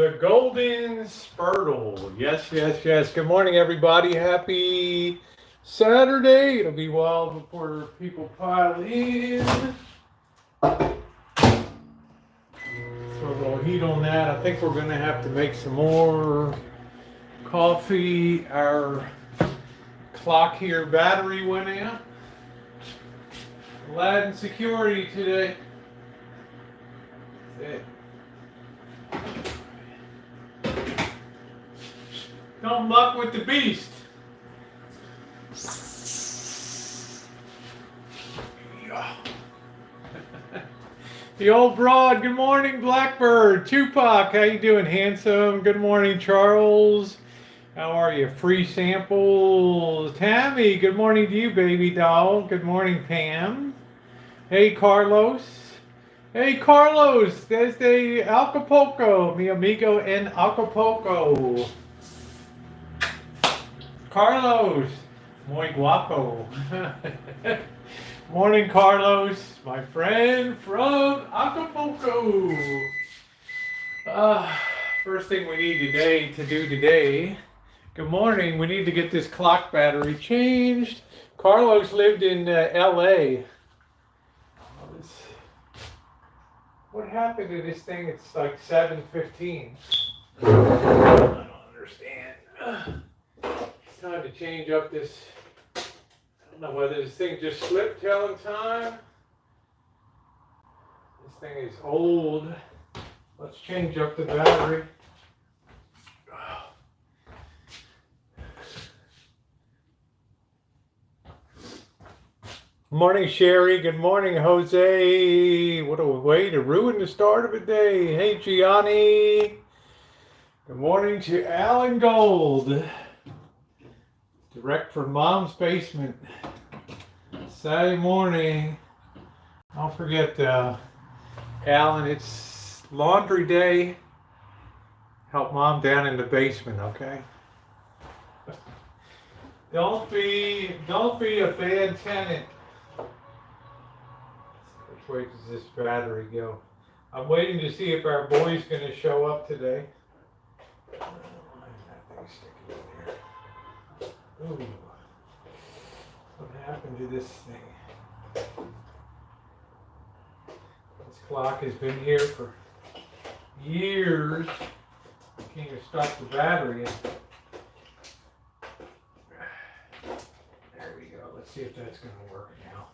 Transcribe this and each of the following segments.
The Golden Spurtle. Yes, yes, yes. Good morning, everybody. Happy Saturday. It'll be a while before people pile in. Throw a little heat on that. I think we're going to have to make some more coffee. Our clock here, battery went out. Aladdin security today. That's it. Don't muck with the beast. The old broad. Good morning, Blackbird. Tupac, how you doing, handsome? Good morning, Charles. How are you? Free samples. Tammy, good morning to you, baby doll. Good morning, Pam. Hey, Carlos. Hey, Carlos. Desde Acapulco. Mi amigo en Acapulco. Carlos, muy guapo. Morning, Carlos, my friend from Acapulco. First thing we need to do today. Good morning. We need to get this clock battery changed. Carlos lived in LA. What happened to this thing? It's like 7:15. I don't understand. Time to change up this. I don't know whether this thing just slipped telling time. This thing is old. Let's change up the battery. Good morning, Sherry. Good morning, Jose. What a way to ruin the start of a day. Hey, Gianni. Good morning to Alan Gold. Direct from Mom's basement. Saturday morning. Don't forget, Alan, it's laundry day. Help Mom down in the basement, okay? Don't be a bad tenant. Which way does this battery go? I'm waiting to see if our boy's going to show up today. Ooh, what happened to this thing? This clock has been here for years. I can't even start the battery in. There we go. Let's see if that's going to work now.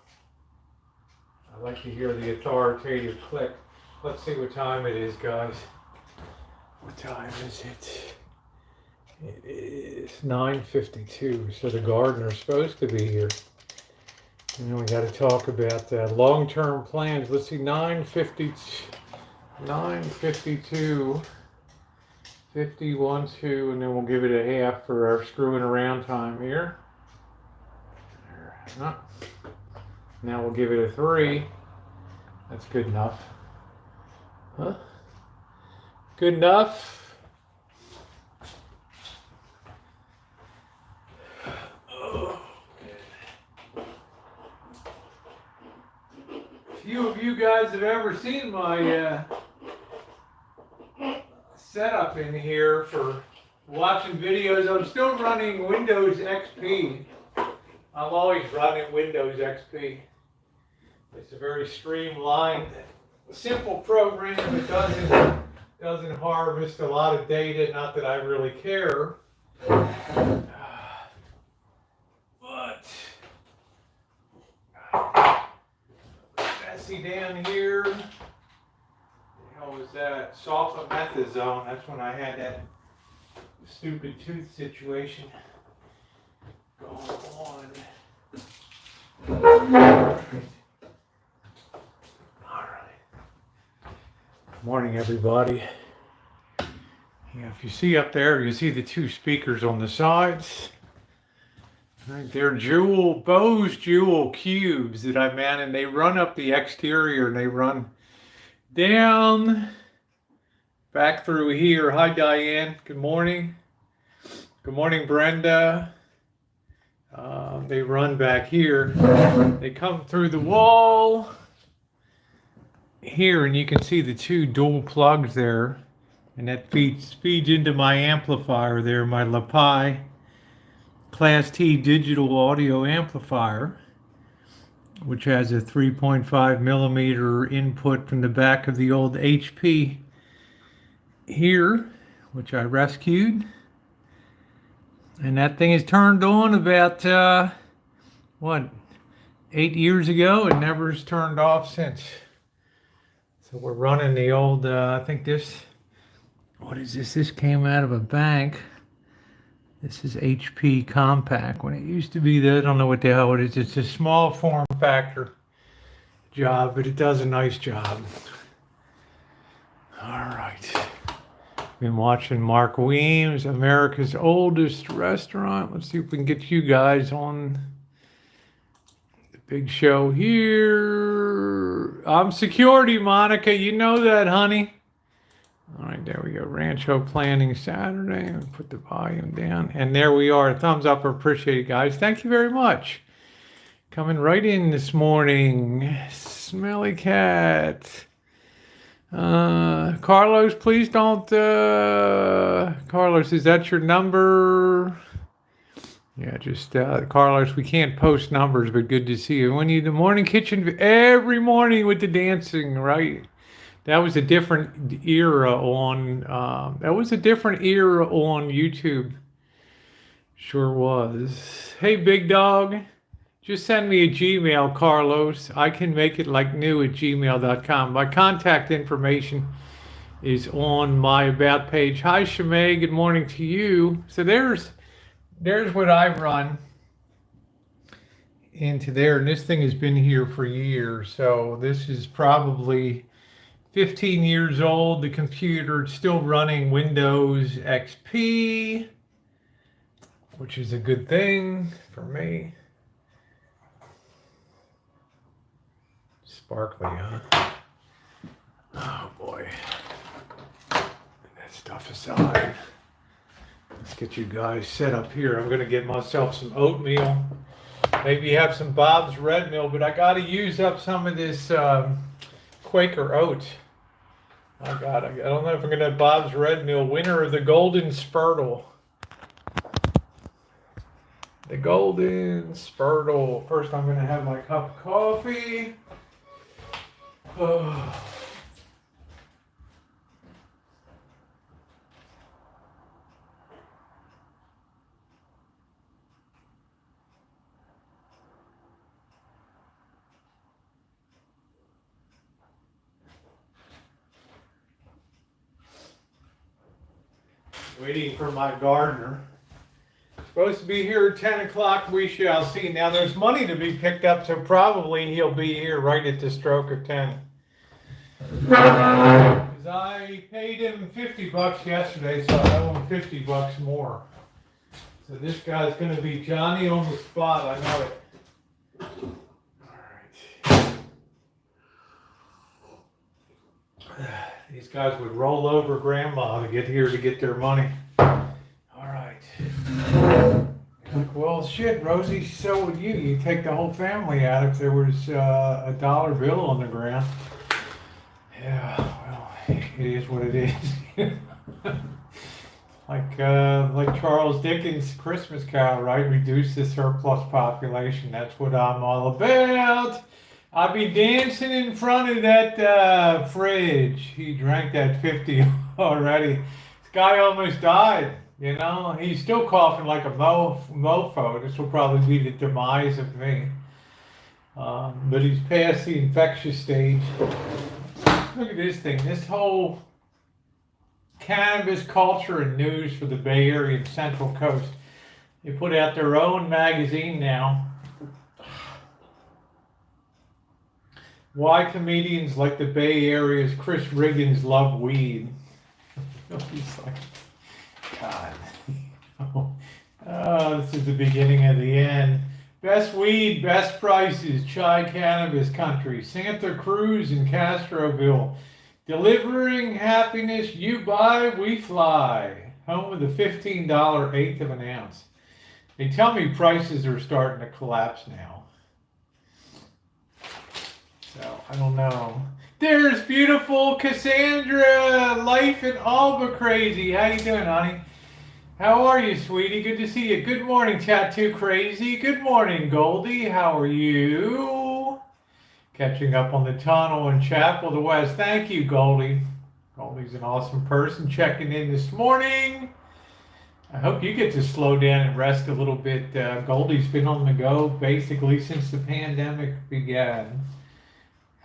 I like to hear the authoritative click. Let's see what time it is, guys. What time is it? It is 9:52, so the gardener's supposed to be here. And then we got to talk about long-term plans. Let's see, 9:52, 51, 2, and then we'll give it a half for our screwing around time here. Now we'll give it a 3. That's good enough. Huh? Good enough. Few of you guys have ever seen my setup in here for watching videos. I'm still running Windows XP. I'm always running Windows XP. It's a very streamlined, simple program. It doesn't harvest a lot of data. Not that I really care. Down here, what the hell was that? Sulfamethasone. That's when I had that stupid tooth situation going on. All right. Good morning, everybody. Yeah, if you see up there, you see the 2 speakers on the sides. Right, they're Bose Jewel cubes that I mounted. They run up the exterior and they run down back through here. Hi, Diane. Good morning. Good morning, Brenda. They run back here. They come through the wall here, and you can see the 2 dual plugs there. And that feeds into my amplifier there, my me.I Class T digital audio amplifier, which has a 3.5 millimeter input from the back of the old HP here, which I rescued. And that thing is turned on about, 8 years ago. It never has turned off since. So we're running the old, I think this, what is this? This came out of a bank. This is HP Compact. When it used to be the, I don't know what the hell it is. It's a small form factor job, but it does a nice job. All right. Been watching Mark Weems, America's Oldest Restaurant. Let's see if we can get you guys on the big show here. I'm security, Monica. You know that, honey. All right, there we go. Rancho planning Saturday. I'll put the volume down. And there we are. Thumbs up. I appreciate it, guys. Thank you very much. Coming right in this morning. Smelly cat. Carlos, please don't. Carlos, is that your number? Yeah, just Carlos, we can't post numbers, but good to see you. When you the morning kitchen every morning with the dancing, right? That was a different era on YouTube. Sure was. Hey, big dog, just send me a Gmail, Carlos. I can make it like new at gmail.com. My contact information is on my about page. Hi, Shimei. Good morning to you. So there's what I run into there, and this thing has been here for years. So this is probably 15 years old. The computer still running Windows XP, which is a good thing for me. Sparkly, huh? Oh boy. That stuff aside. Let's get you guys set up here. I'm going to get myself some oatmeal. Maybe have some Bob's Red Mill, but I got to use up some of this Quaker oat. I don't know if I'm going to have Bob's Red Mill. Winner of the Golden Spurtle. The Golden Spurtle. First, I'm going to have my cup of coffee. Oh. Waiting for my gardener. Supposed to be here at 10 o'clock. We shall see. Now there's money to be picked up, so probably he'll be here right at the stroke of 10. Because I paid him $50 yesterday, so I owe him $50 more. So this guy's going to be Johnny on the spot. I know it. These guys would roll over grandma to get here to get their money. All right. Like, well, shit, Rosie, so would you. You take the whole family out if there was a dollar bill on the ground. Yeah, well, it is what it is. Like Charles Dickens' Christmas Carol, right? Reduce the surplus population. That's what I'm all about. I'll be dancing in front of that fridge. He drank that 50 already. This guy almost died, you know. He's still coughing like a mofo. This will probably be the demise of me. But he's past the infectious stage. Look at this thing. This whole cannabis culture and news for the Bay Area and Central Coast. They put out their own magazine now. Why comedians like the Bay Area's Chris Riggins love weed. He's like, God. This is the beginning of the end. Best weed, best prices, chai cannabis country. Santa Cruz and Castroville. Delivering happiness, you buy, we fly. Home of the $15 eighth of an ounce. They tell me prices are starting to collapse now. So, I don't know. There's beautiful Cassandra. Life in Alba crazy. How you doing, honey? How are you, sweetie? Good to see you. Good morning, Tattoo Crazy. Good morning, Goldie. How are you? Catching up on the tunnel in CheapRvliving. Thank you, Goldie. Goldie's an awesome person. Checking in this morning. I hope you get to slow down and rest a little bit. Goldie's been on the go basically since the pandemic began.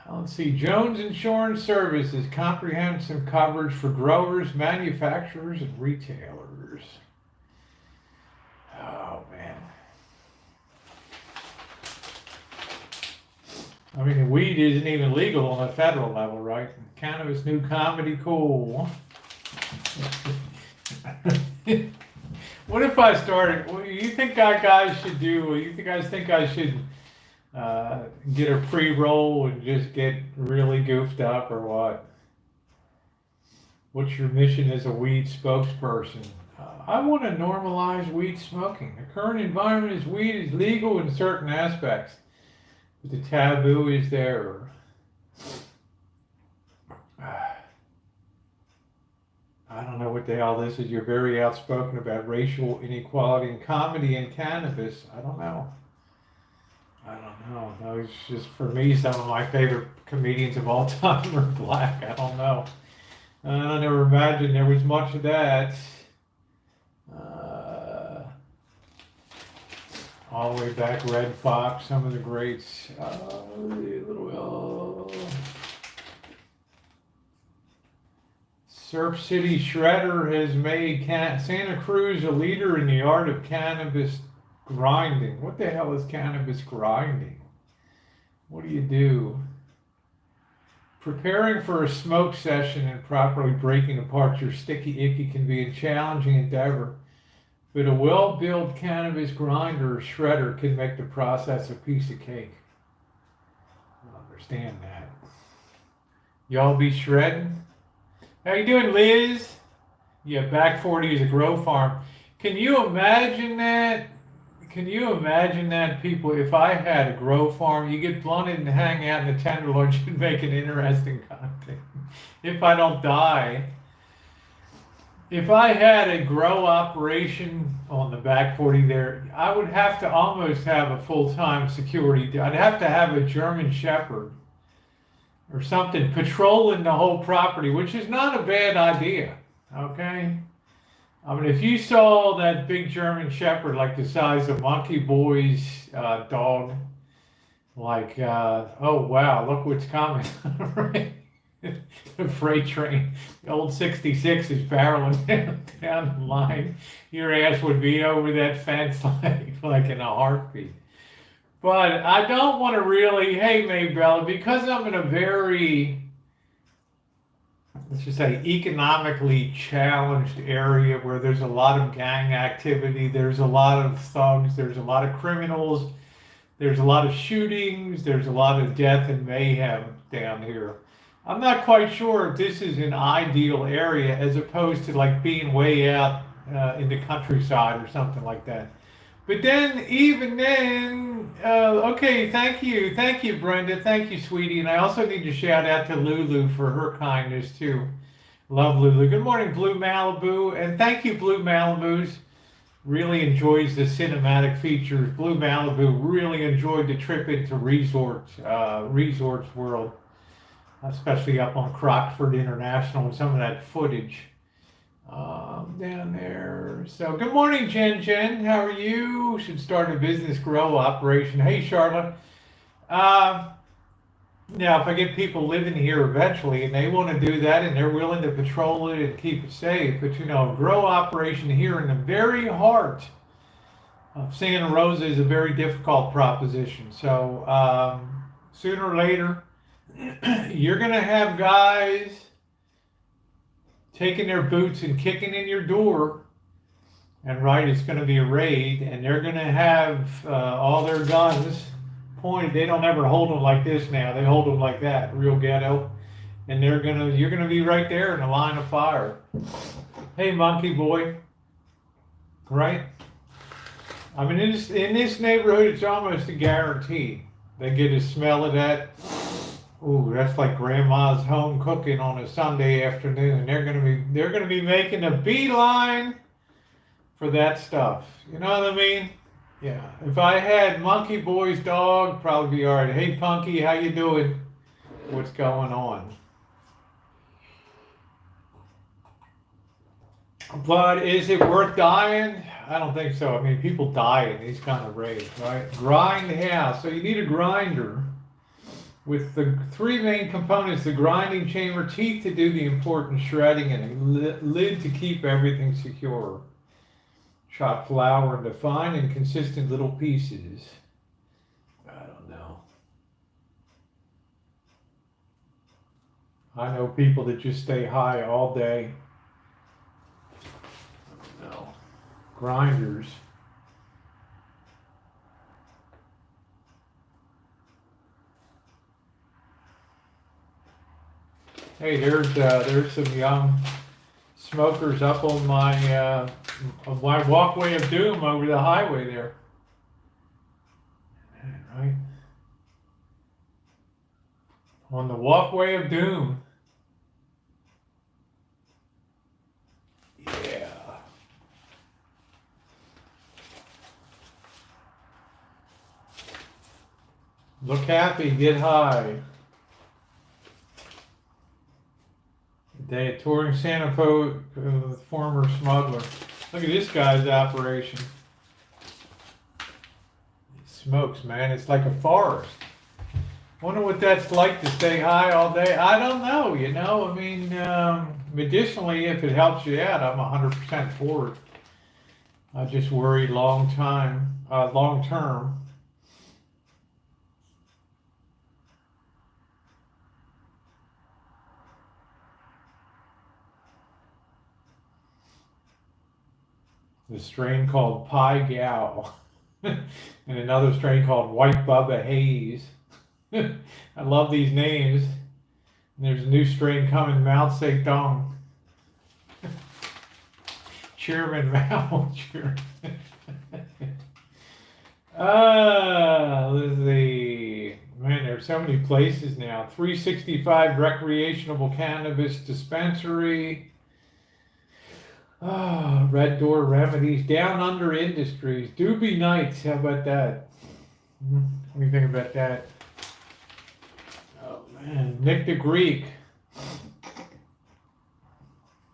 Let's see. Jones Insurance Services, comprehensive coverage for growers, manufacturers, and retailers. Oh, man. I mean, the weed isn't even legal on a federal level, right? Cannabis, new comedy, cool. What if I started? What do you think guys should do? You guys think I should get a pre-roll and just get really goofed up, or what? What's your mission as a weed spokesperson? I want to normalize weed smoking. The current environment is weed is legal in certain aspects, but the taboo is there. I don't know what the hell this is. You're very outspoken about racial inequality and comedy and cannabis. I don't know. Those just, for me, some of my favorite comedians of all time are black. I don't know. I never imagined there was much of that. All the way back, Red Fox, some of the greats. Surf City Shredder has made Santa Cruz a leader in the art of cannabis grinding. What the hell is cannabis grinding? What do you do? Preparing for a smoke session and properly breaking apart your sticky icky can be a challenging endeavor, but a well-built cannabis grinder or shredder can make the process a piece of cake. I understand that. Y'all be shredding? How you doing, Liz? Yeah, back 40 is a grow farm. Can you imagine that? Can you imagine that, people? If I had a grow farm, you get blunted and hang out in the Tenderloin, you'd make an interesting content. If I don't die. If I had a grow operation on the back 40 there, I would have to almost have a full-time security. I'd have to have a German Shepherd or something patrolling the whole property, which is not a bad idea, okay? I mean, if you saw that big German Shepherd, like the size of Monkey Boy's dog, like, oh, wow, look what's coming, right? The freight train, the old 66 is barreling down the line. Your ass would be over that fence like in a heartbeat. But I don't want to really, hey, Maybella, because I'm in a very, let's just say, economically challenged area where there's a lot of gang activity, there's a lot of thugs, there's a lot of criminals, there's a lot of shootings, there's a lot of death and mayhem down here. I'm not quite sure if this is an ideal area as opposed to like being way out in the countryside or something like that. But then, even then, okay, thank you, Brenda, thank you, sweetie, and I also need to shout out to Lulu for her kindness, too. Love Lulu. Good morning, Blue Malibu, and thank you, Blue Malibus. Really enjoys the cinematic features. Blue Malibu really enjoyed the trip into Resorts World, especially up on Crockford International and some of that footage. Down there. So good morning, Jen. How are you? Should start a business grow operation. Hey, Charlotte. Now, if I get people living here eventually and they want to do that and they're willing to patrol it and keep it safe, but you know, a grow operation here in the very heart of Santa Rosa is a very difficult proposition. So sooner or later, you're going to have guys taking their boots and kicking in your door, and right, it's going to be a raid, and they're going to have all their guns pointed. They don't ever hold them like this now. They hold them like that, real ghetto, and you're going to be right there in the line of fire. Hey, Monkey Boy, right? I mean, in this neighborhood, it's almost a guarantee. They get a smell of that. Ooh, that's like grandma's home cooking on a Sunday afternoon. They're gonna be making a beeline for that stuff. You know what I mean? Yeah. If I had Monkey Boy's dog, probably be all right. Hey, Punky, how you doing? What's going on? But is it worth dying? I don't think so. I mean, people die in these kind of raids, right? Grind house. So you need a grinder with the three main components: the grinding chamber, teeth to do the important shredding, and a lid to keep everything secure. Chop flour into fine and consistent little pieces. I don't know. I know people that just stay high all day. I don't know. Grinders. Hey, there's some young smokers up on my walkway of doom over the highway there. Right? On the walkway of doom. Yeah. Look happy, get high. Day touring Santa Fe with former smuggler. Look at this guy's operation. It smokes, man. It's like a forest. Wonder what that's like to stay high all day. I don't know, you know. I mean, medicinally, if it helps you out, I'm 100% for it. I just worry long term. The strain called Pai Gao, and another strain called White Bubba Haze. I love these names. And there's a new strain coming, Mao Zedong. Chairman Mao. Let's see. Man, there's so many places now. 365 recreational cannabis dispensary. Red Door Remedies, Down Under Industries, Doobie Nights. How about that? What do you think about that? Oh man, Nick the Greek.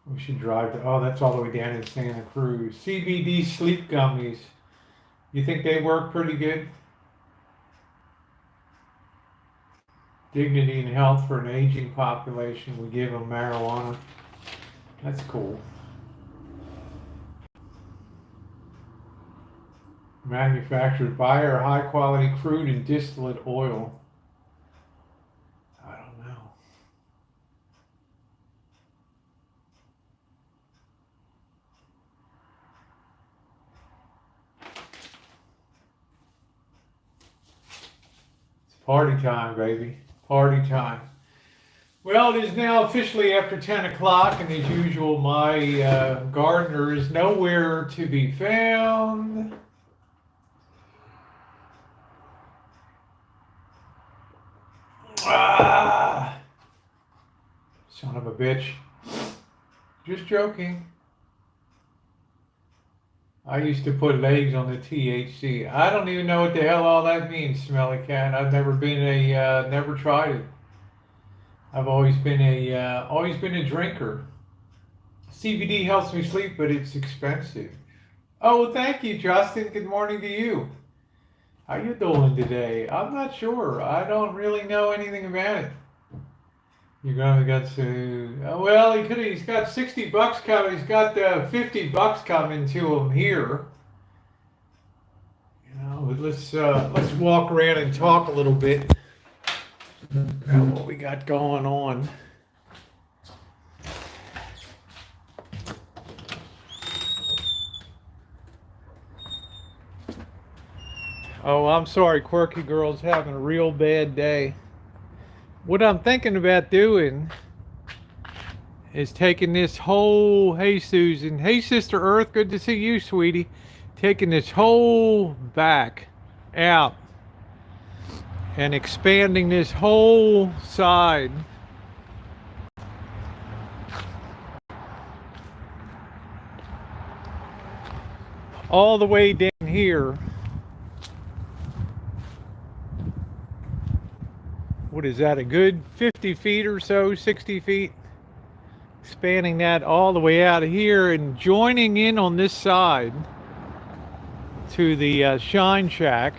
We should drive to. Oh, that's all the way down in Santa Cruz. CBD sleep gummies. You think they work pretty good? Dignity and health for an aging population. We give them marijuana. That's cool. Manufactured by or high quality crude and distillate oil. I don't know. It's party time, baby. Party time. Well, it is now officially after 10 o'clock, and as usual, my gardener is nowhere to be found. Son of a bitch. Just joking. I used to put legs on the THC. I don't even know what the hell all that means, smelly cat. I've never never tried it. I've always been a drinker. CBD helps me sleep, but it's expensive. Oh, thank you, Justin. Good morning to you. How you doing today? I'm not sure. I don't really know anything about it. You're gonna get to. Well, he's got $60 coming. He's got $50 coming to him here. You know, but let's walk around and talk a little bit about what we got going on. Oh, I'm sorry, Quirky Girl's having a real bad day. What I'm thinking about doing is taking this whole, hey Susan, hey Sister Earth, good to see you, sweetie. Taking this whole back out and expanding this whole side. All the way down here. What is that, a good 50 feet or so, 60 feet? Spanning that all the way out of here and joining in on this side to the Shine Shack.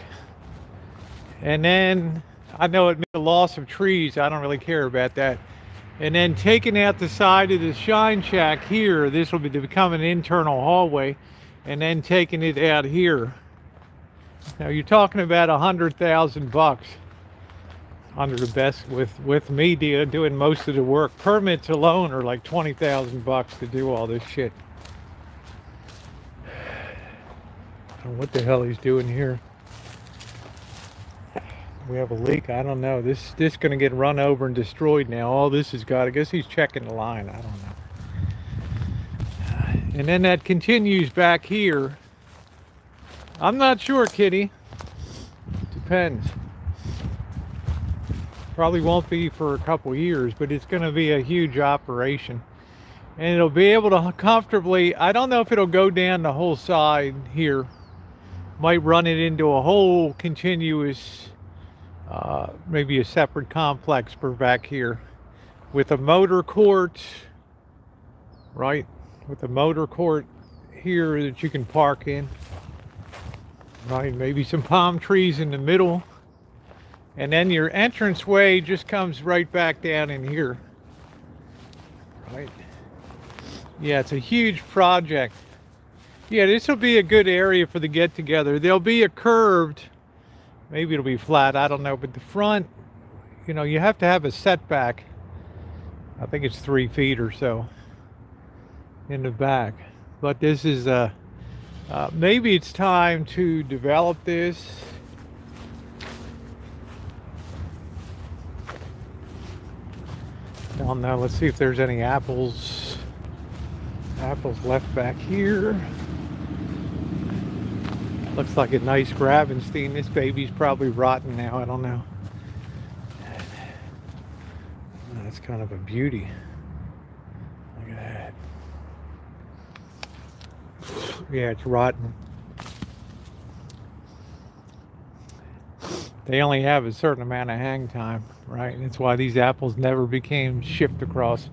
And then, I know it means a loss of trees, I don't really care about that. And then taking out the side of the Shine Shack here, this will become an internal hallway, and then taking it out here. Now you're talking about $100,000 under the best, with me doing most of the work. Permits alone are like $20,000 to do all this shit. I don't know what the hell he's doing here. We have a leak. I don't know. This gonna get run over and destroyed now. All this has got. I guess he's checking the line. I don't know. And then that continues back here. I'm not sure, Kitty. Depends. Probably won't be for a couple years, but it's going to be a huge operation. And it'll be able to comfortably, I don't know if it'll go down the whole side here. Might run it into a whole continuous, maybe a separate complex for back here. With a motor court, right? With a motor court here that you can park in. Right, maybe some palm trees in the middle. And then your entranceway just comes right back down in here. Right? Yeah, it's a huge project. Yeah, this will be a good area for the get-together. There'll be a curved, maybe it'll be flat, I don't know, but the front, you know, you have to have a setback. I think it's 3 feet or so in the back. But this is maybe it's time to develop this. I don't know. Let's see if there's any apples left back here. Looks like a nice Gravenstein. This baby's probably rotten now. I don't know. That's kind of a beauty. Look at that. Yeah, it's rotten. They only have a certain amount of hang time, right? That's why these apples never became shipped across.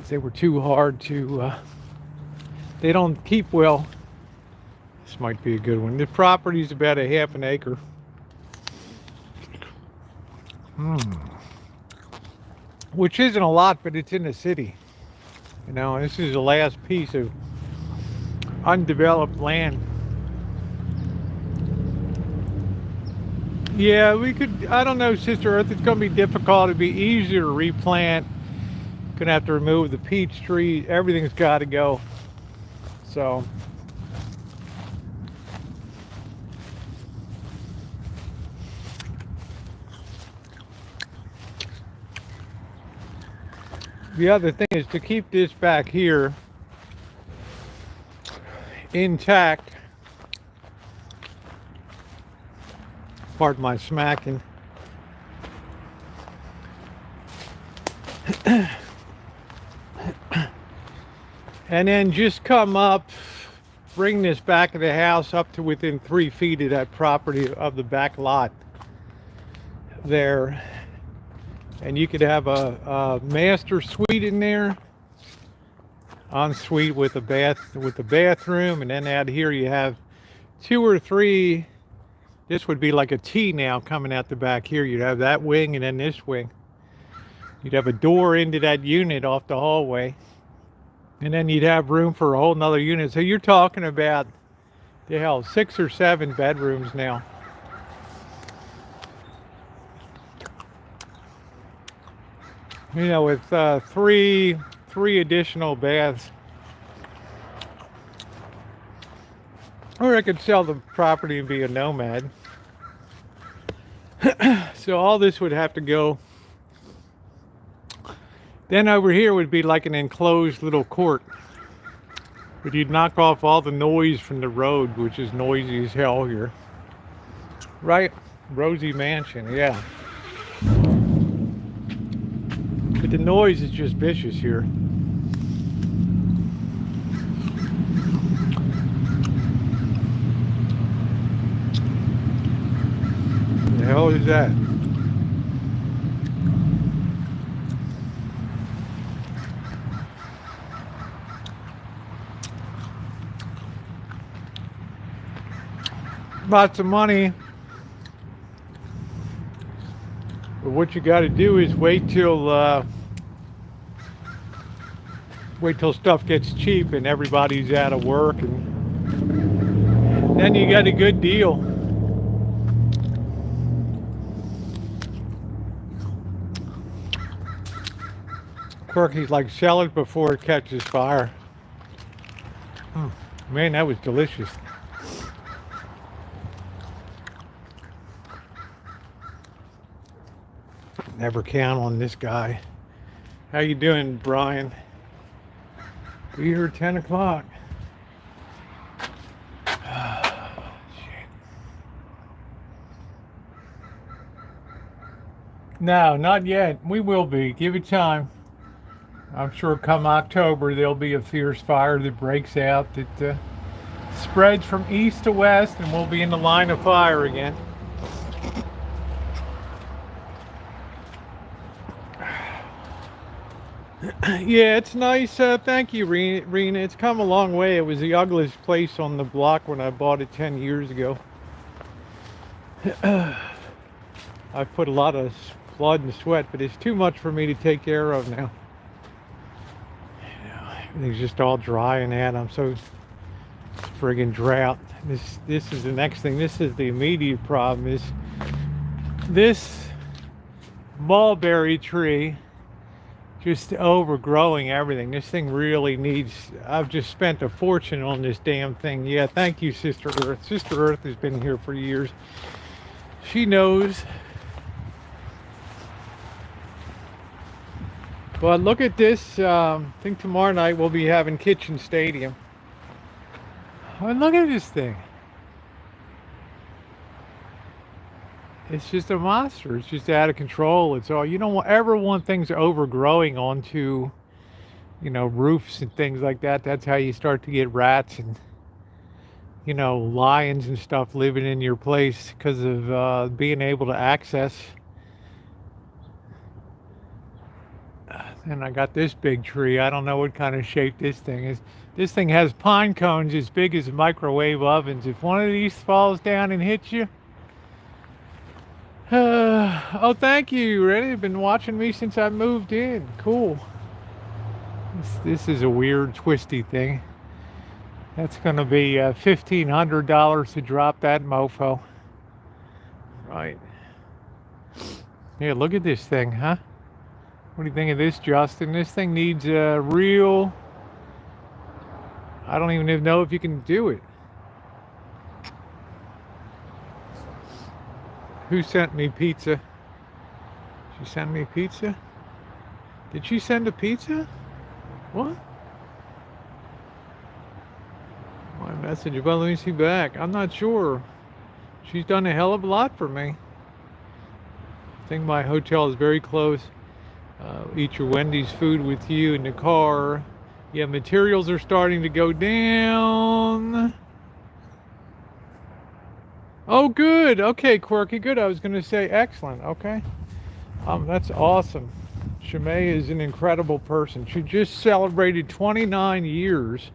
They were too hard to, they don't keep well. This might be a good one. The property's about a half an acre. Which isn't a lot, but it's in the city. You know, this is the last piece of undeveloped land. Yeah, we could, I don't know, Sister Earth, it's going to be difficult. It'd be easier to replant. Gonna have to remove the peach tree. Everything's got to go. So, the other thing is to keep this back here intact. Pardon my smacking. And then just come up, bring this back of the house up to within 3 feet of that property of the back lot there. And you could have a master suite in there, ensuite with a bathroom, and then out here you have 2 or 3. This would be like a T now coming out the back here. You'd have that wing and then this wing. You'd have a door into that unit off the hallway. And then you'd have room for a whole nother unit. So you're talking about, the hell, 6 or 7 bedrooms now. You know, with three additional baths. Or I could sell the property and be a nomad. So all this would have to go. Then over here would be like an enclosed little court. But you'd knock off all the noise from the road, which is noisy as hell here. Right? Rosie Mansion, yeah. But the noise is just vicious here. What the hell is that? Lots of money. But what you got to do is wait till stuff gets cheap and everybody's out of work, and then you got a good deal. Quirky's like, sell it before it catches fire. Man, that was delicious. Never count on this guy. How you doing, Brian? Be here at 10 o'clock. No, not yet. We will be. Give it time. I'm sure come October there'll be a fierce fire that breaks out that spreads from east to west, and we'll be in the line of fire again. Yeah, it's nice. Thank you, Rena. It's come a long way. It was the ugliest place on the block when I bought it 10 years ago. I've put a lot of blood and sweat, but it's too much for me to take care of now. Everything's just all dry and out. I'm so friggin' drought. This is the next thing. This is the immediate problem. Is this mulberry tree just overgrowing everything. This thing really needs, I've just spent a fortune on this damn thing. Yeah, thank you, Sister Earth. Sister Earth has been here for years. She knows. But look at this. I think tomorrow night we'll be having Kitchen Stadium. Oh, look at this thing. It's just a monster. It's just out of control. It's all, you don't ever want things overgrowing onto, roofs and things like that. That's how you start to get rats and, lions and stuff living in your place because of being able to access. And I got this big tree. I don't know what kind of shape this thing is. This thing has pine cones as big as microwave ovens. If one of these falls down and hits you, oh, thank you, Reddy. You've been watching me since I moved in. Cool. This is a weird, twisty thing. That's going to be $1,500 to drop that mofo. Right. Yeah, look at this thing, huh? What do you think of this, Justin? This thing needs a real... I don't even know if you can do it. Who sent me pizza? She sent me pizza? Did she send a pizza? What? My message. Well, let me see back. I'm not sure. She's done a hell of a lot for me. I think my hotel is very close. Eat your Wendy's food with you in the car. Yeah, materials are starting to go down. Oh, good. Okay, Quirky, good. I was going to say excellent. Okay. That's awesome. Shimei is an incredible person. She just celebrated 29 years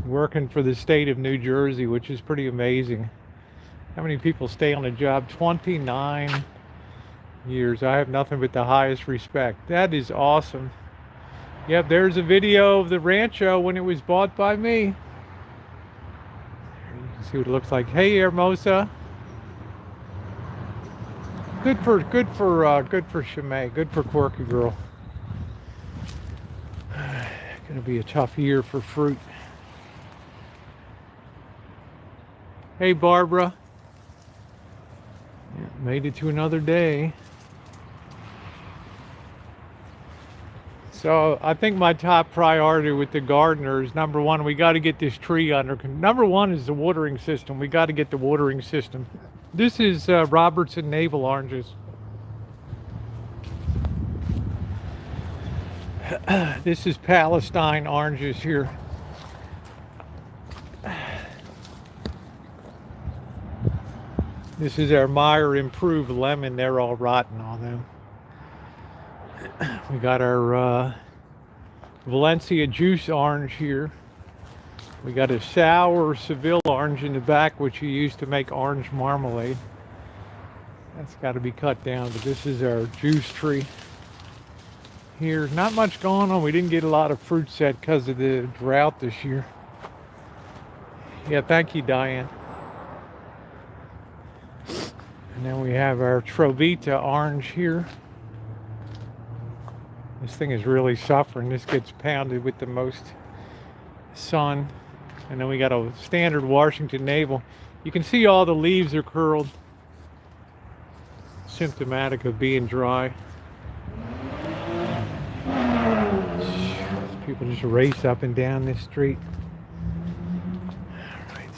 working for the state of New Jersey, which is pretty amazing. How many people stay on a job 29 years? I have nothing but the highest respect. That is awesome. Yep, there's a video of the Rancho when it was bought by me. See what it looks like. Hey, Hermosa. Good for Shimei. Good for Quirky Girl. Gonna be a tough year for fruit. Hey, Barbara. Yeah, made it to another day. So I think my top priority with the gardener is, number one, we got to get this tree under. Number one is the watering system. We got to get the watering system This is Robertson Navel oranges. This is Palestine oranges here. This is our Meyer improved lemon. They're all rotten on them. We got our Valencia juice orange here. We got a sour Seville orange in the back, which you use to make orange marmalade. That's got to be cut down, but this is our juice tree here. Not much going on. We didn't get a lot of fruit set because of the drought this year. Yeah, thank you, Diane. And then we have our Trovita orange here. This thing is really suffering. This gets pounded with the most sun. And then we got a standard Washington Navel. You can see all the leaves are curled. Symptomatic of being dry. People just race up and down this street. All right.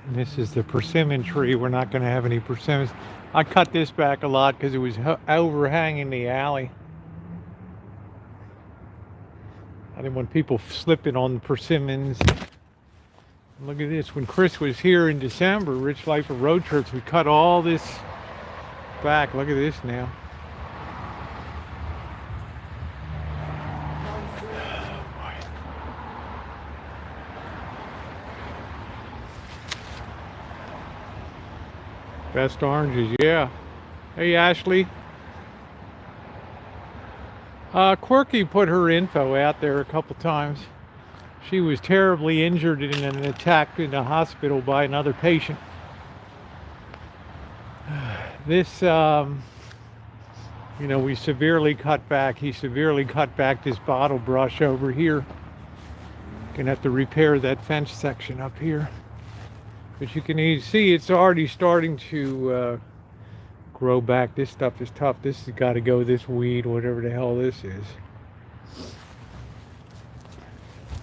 And this is the persimmon tree. We're not going to have any persimmons. I cut this back a lot because it was overhanging the alley. I didn't want people slipping on the persimmons. Look at this. When Chris was here in December, Rich Life of Road Trips, we cut all this back. Look at this now. Best oranges, yeah. Hey, Ashley. Quirky put her info out there a couple times. She was terribly injured in an attack in the hospital by another patient. This, you know, we severely cut back. He severely cut back this bottle brush over here. Gonna have to repair that fence section up here. But you can see it's already starting to grow back. This stuff is tough. This has got to go, this weed, whatever the hell this is.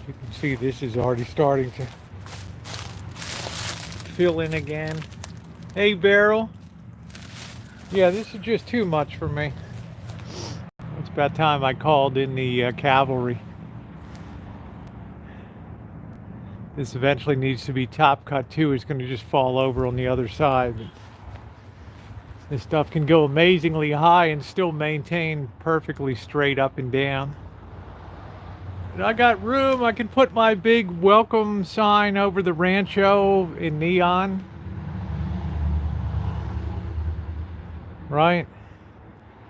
You can see this is already starting to fill in again. Hey, Beryl. Yeah, this is just too much for me. It's about time I called in the cavalry. This eventually needs to be top cut too. It's going to just fall over on the other side. But this stuff can go amazingly high and still maintain perfectly straight up and down. And I got room. I can put my big welcome sign over the Rancho in neon. Right?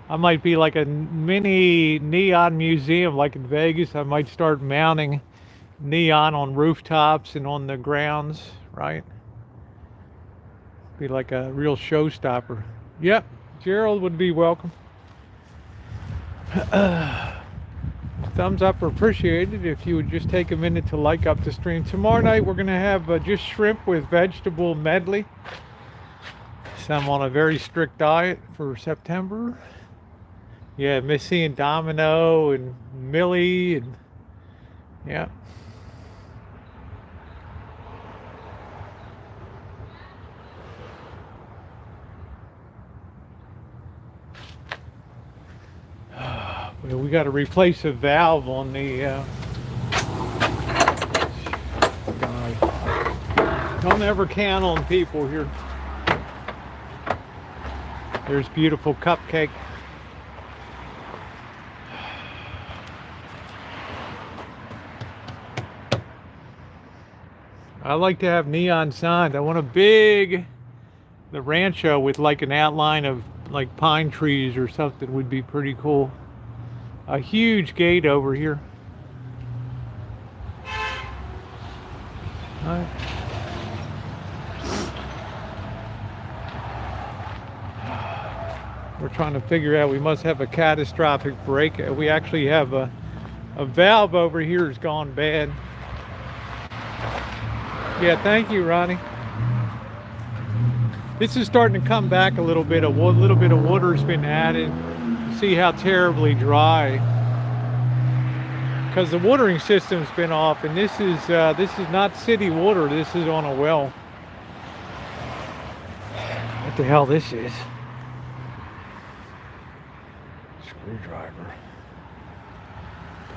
I might be like a mini neon museum like in Vegas. I might start mounting neon on rooftops and on the grounds, right? Be like a real showstopper. Yep, Gerald would be welcome. Thumbs up are appreciated if you would just take a minute to like up the stream. Tomorrow night we're going to have just shrimp with vegetable medley. So I'm on a very strict diet for September. Yeah, Missy and Domino and Millie and yeah. Well, we got to replace a valve on the don't ever count on people here. There's beautiful cupcake. I like to have neon signs. I want the Rancho with like an outline of like pine trees or something would be pretty cool. A huge gate over here. All right. We're trying to figure out, we must have a catastrophic break. We actually have a valve over here has gone bad. Yeah, thank you, Ronnie. This is starting to come back a little bit. A little bit of water's been added. See how terribly dry. because the watering system's been off, and this is not city water. This is on a well. What the hell this is? Screwdriver.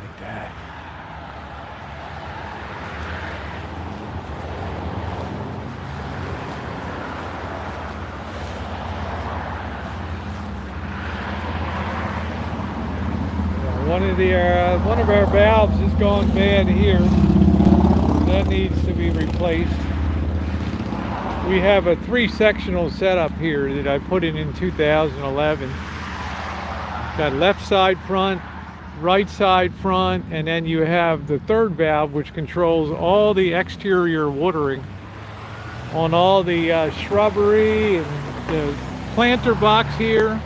Like that. One of our valves has gone bad here. That needs to be replaced. We have a 3-sectional setup here that I put in 2011. Got left side front, right side front, and then you have the third valve which controls all the exterior watering on all the shrubbery and the planter box here.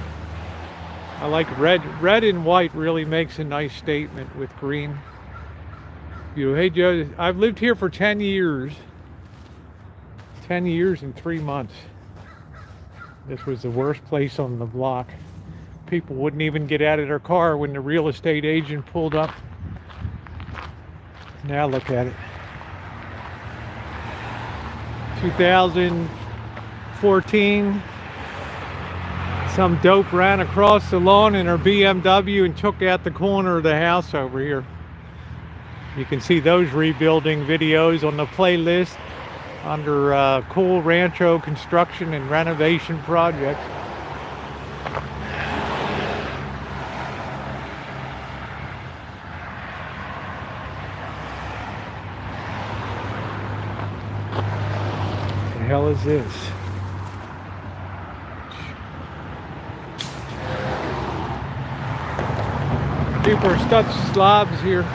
I like red and white really makes a nice statement with green. Hey Joe, I've lived here for 10 years. 10 years and 3 months. This was the worst place on the block. People wouldn't even get out of their car when the real estate agent pulled up. Now look at it. 2014. Some dope ran across the lawn in her BMW and took out the corner of the house over here. You can see those rebuilding videos on the playlist under cool Rancho construction and renovation projects. What the hell is this? People are stuck slobs here.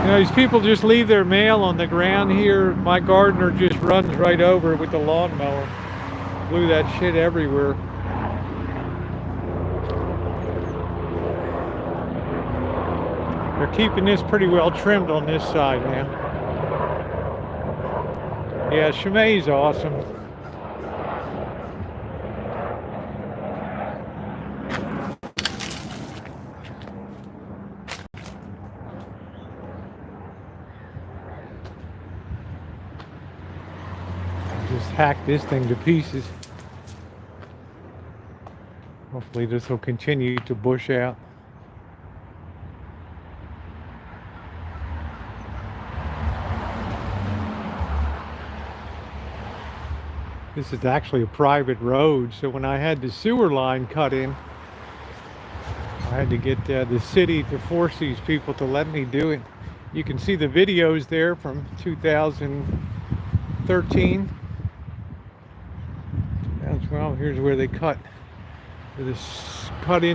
You know, these people just leave their mail on the ground here. My gardener just runs right over it with the lawnmower. Blew that shit everywhere. They're keeping this pretty well trimmed on this side now. Yeah, Chimay's awesome. Just hack this thing to pieces. Hopefully this will continue to bush out. This is actually a private road, so when I had the sewer line cut in, I had to get the city to force these people to let me do it. You can see the videos there from 2013. Well, here's where they cut in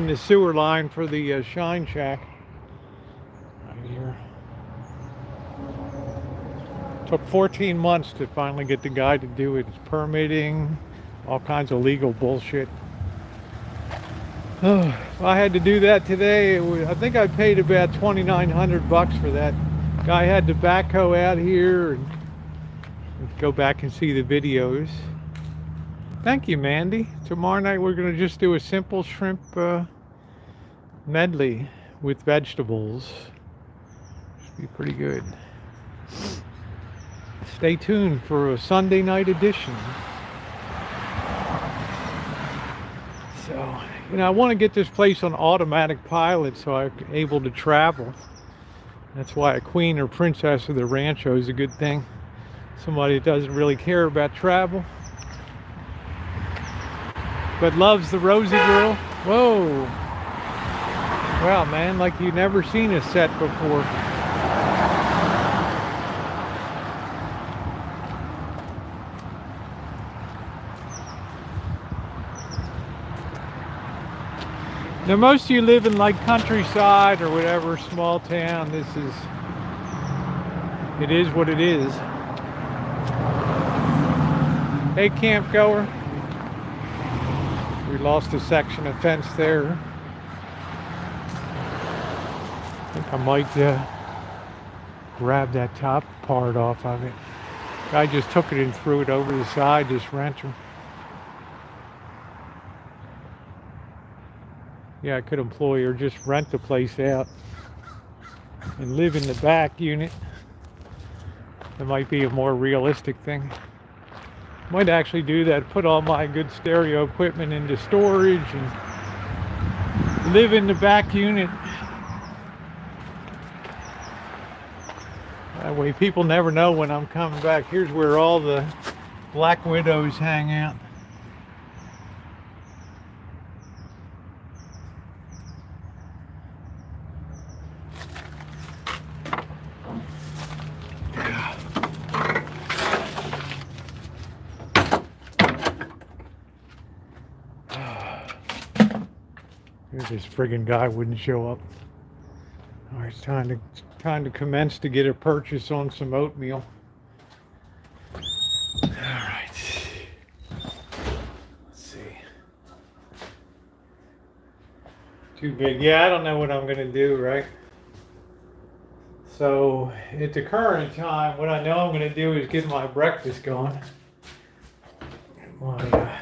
the sewer line for the Shine Shack. Right here. Took 14 months to finally get the guy to do it. It's permitting, all kinds of legal bullshit. If I had to do that today, I think I paid about $2,900 for that. Guy had the backhoe out here, and go back and see the videos. Thank you, Mandy. Tomorrow night we're going to just do a simple shrimp medley with vegetables. Should be pretty good. Stay tuned for a Sunday night edition. So, you know, I want to get this place on automatic pilot so I'm able to travel. That's why a queen or princess of the Rancho is a good thing. Somebody that doesn't really care about travel, but loves the Rosie girl. Whoa. Wow, man, like you've never seen a set before. Now most of you live in like countryside or whatever, small town. It is what it is. Hey, camp goer. We lost a section of fence there. I think I might grab that top part off of it. Guy just took it and threw it over the side, this Rancho. Yeah, I could employ or just rent the place out and live in the back unit. That might be a more realistic thing. Might actually do that, put all my good stereo equipment into storage and live in the back unit. That way people never know when I'm coming back. Here's where all the black widows hang out. This friggin' guy wouldn't show up. All right, it's time to commence to get a purchase on some oatmeal. All right. Let's see. Too big. Yeah, I don't know what I'm gonna do, right? So at the current time, what I know I'm gonna do is get my breakfast going. My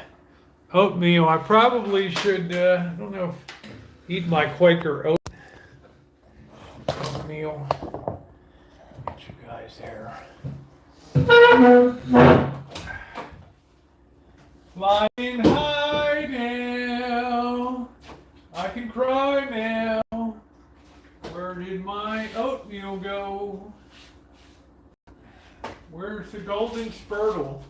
oatmeal. I probably should. I don't know if eat my Quaker oatmeal. Get you guys there. Flying high now. I can cry now. Where did my oatmeal go? Where's the golden spurtle?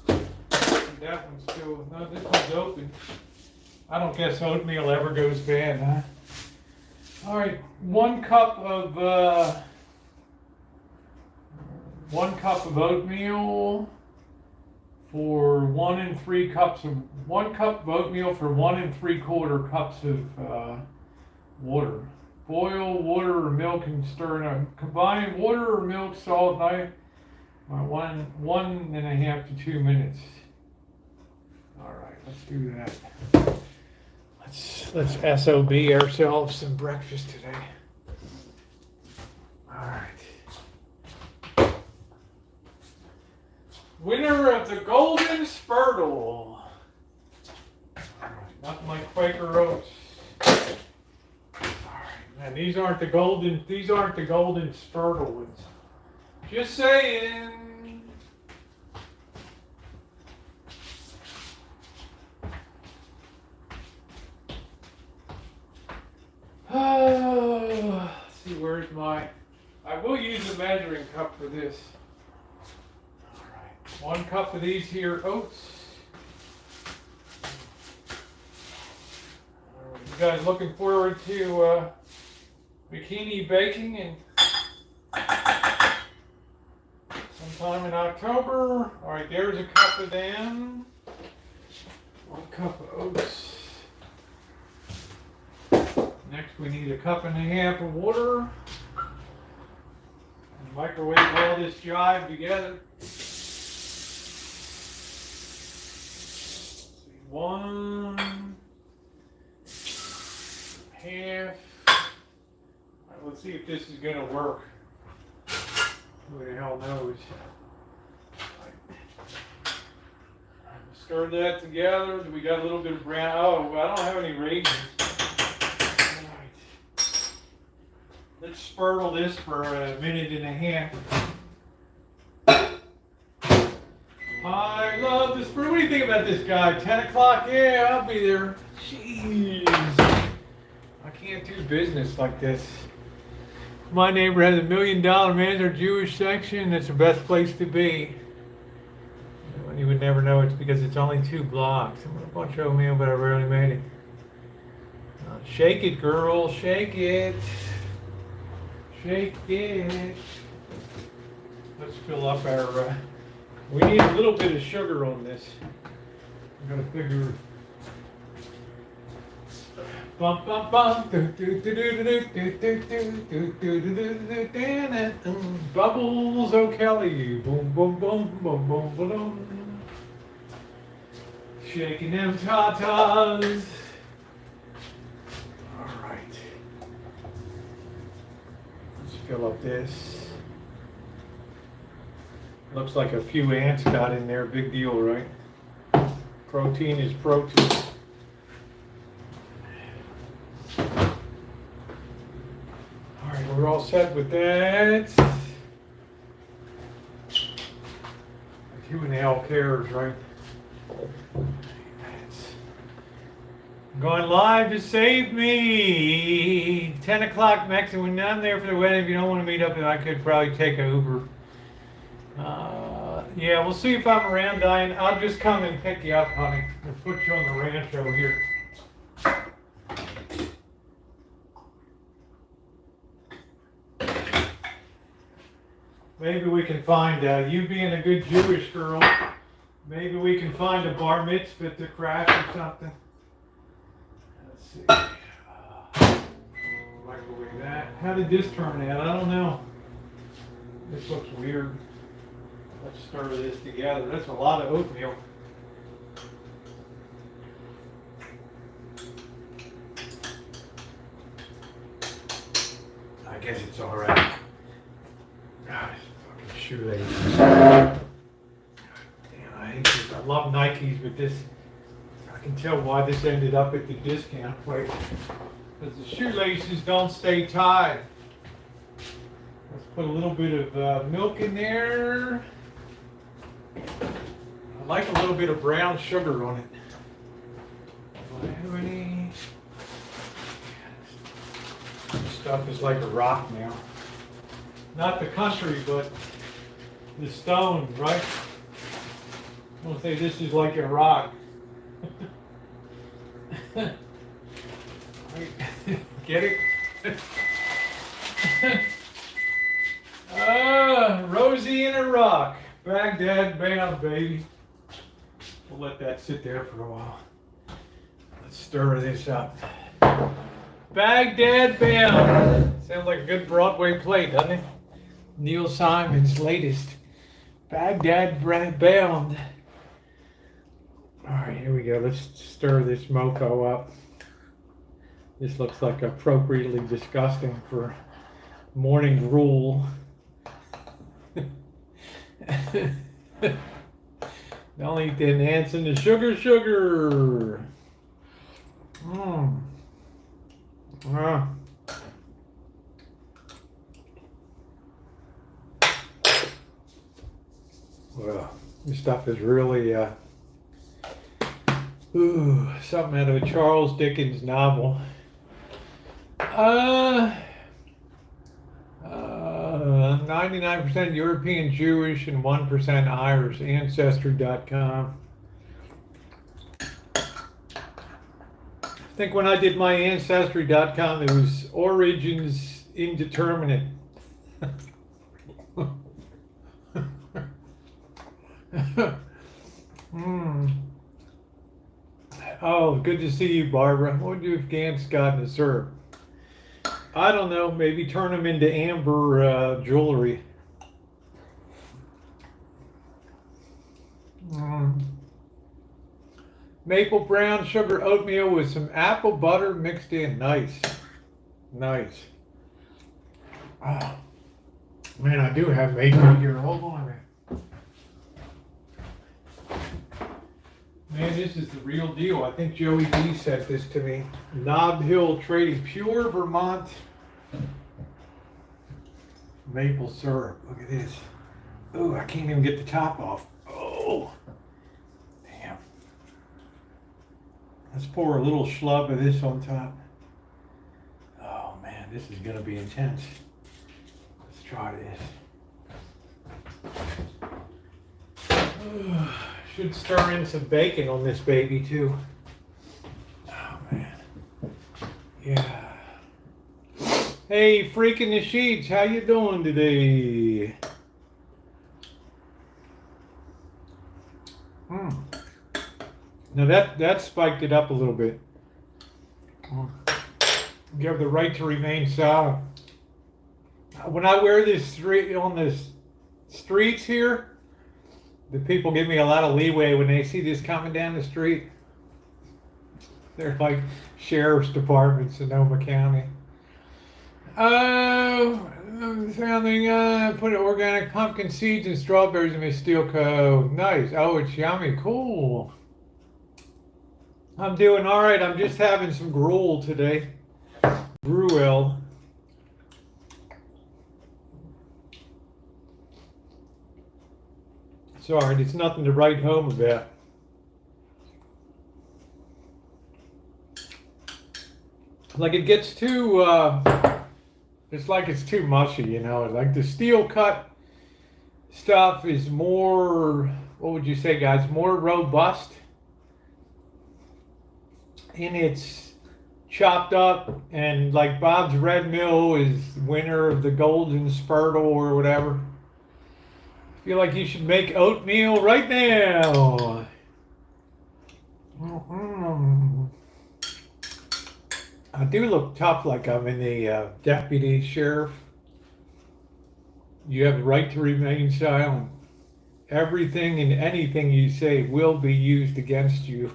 That one's still, no, this one's open. I don't guess oatmeal ever goes bad, huh? All right, 1 cup of oatmeal for 1 cup of oatmeal for 1 3/4 cups of water. Boil water or milk and stir it up. Combine water or milk, salt, and one and a half to 2 minutes. All right, let's do that. Let's SOB ourselves some breakfast today. All right. Winner of the Golden Spurtle. All right, not my Quaker Oats. All right, man, these aren't the golden Spurtle ones. Just saying. Let's see, where's my... I will use a measuring cup for this. All right, 1 cup of these here oats. All right, you guys looking forward to bikini baking and sometime in October? All right, there's a cup of them. 1 cup of oats. Next, we need a cup and a half of water. And microwave all this jive together. Let's see, 1 half. All right, let's see if this is going to work. Who the hell knows? Stir that together. We got a little bit of brown. Oh, I don't have any raisins. Let's spurtle this for a minute and a half. I love this. What do you think about this guy? 10 o'clock? Yeah, I'll be there. Jeez. I can't do business like this. My neighbor has $1 million manager Jewish section. It's the best place to be. You would never know it's because it's only 2 blocks. I'm a bunch of oatmeal, but I rarely made it. Shake it, girl. Shake it. Shake it. Let's fill up our... we need a little bit of sugar on this. I'm going to figure... Bum, bum, bum. Bubbles O'Kelly. Boom, boom, boom, boom, boom, boom. Shaking them tatas. All right. Let's fill up this. Looks like a few ants got in there. Big deal, right? Protein is protein. Alright, we're all set with that. 2 cares, right? I'm going live to save me. 10 o'clock Mexican. When I'm there for the wedding, if you don't want to meet up, I could probably take a Uber. Yeah, we'll see if I'm around, Diane. I'll just come and pick you up, honey. We'll put you on the Rancho here. Maybe we can find, you being a good Jewish girl, maybe we can find a bar mitzvah to crash or something. Let's see. Microwave that. How did this turn out? I don't know. This looks weird. Let's stir this together. That's a lot of oatmeal. I guess it's all right. God, fucking shoelaces. Damn, I hate this. I love Nikes, but this, I can tell why this ended up at the discount place. Because the shoelaces don't stay tied. Let's put a little bit of milk in there. I like a little bit of brown sugar on it. Do I have any? This stuff is like a rock now. Not the country, but the stone, right? I'm gonna say this is like a rock. Get it? Rosie and a rock. Baghdad bound, baby. We'll let that sit there for a while. Let's stir this up. Baghdad bound. Sounds like a good Broadway play, doesn't it? Neil Simon's latest. Baghdad bound. Alright, here we go. Let's stir this mofo up. This looks like appropriately disgusting for morning gruel. Don't eat the ants and the sugar. Well, this stuff is really something out of a Charles Dickens novel. 99% European Jewish and 1% Irish. Ancestry.com. I think when I did my Ancestry.com, it was origins indeterminate. Oh, good to see you, Barbara. What would you have Gantz gotten to serve? I don't know. Maybe turn them into amber jewelry. Maple brown sugar oatmeal with some apple butter mixed in. Nice. Oh, man, I do have maple here. Hold on a minute. Man, this is the real deal. I think Joey B sent this to me. Nob Hill Trading, pure Vermont maple syrup. Look at this. Oh, I can't even get the top off. Oh, damn. Let's pour a little schlub of this on top. Oh man, this is gonna be intense. Let's try this. Should stir in some bacon on this baby too. Oh man. Yeah. Hey, freaking the sheets, how you doing today? Now that spiked it up a little bit. You have the right to remain silent. When I wear this on the streets here, the people give me a lot of leeway when they see this coming down the street. They're like sheriff's departments in Sonoma County. Something, put organic pumpkin seeds and strawberries in my steel coat. Nice. Oh, it's yummy. Cool. I'm doing all right. I'm just having some gruel today. Gruel. Sorry, it's nothing to write home about. Like it gets too, it's like it's too mushy, you know. Like the steel cut stuff is more, what would you say, guys? More robust. And it's chopped up, and like Bob's Red Mill is winner of the Golden Spurtle or whatever. I feel like you should make oatmeal right now. I do look tough, like I'm in the deputy sheriff. You have the right to remain silent. Everything and anything you say will be used against you.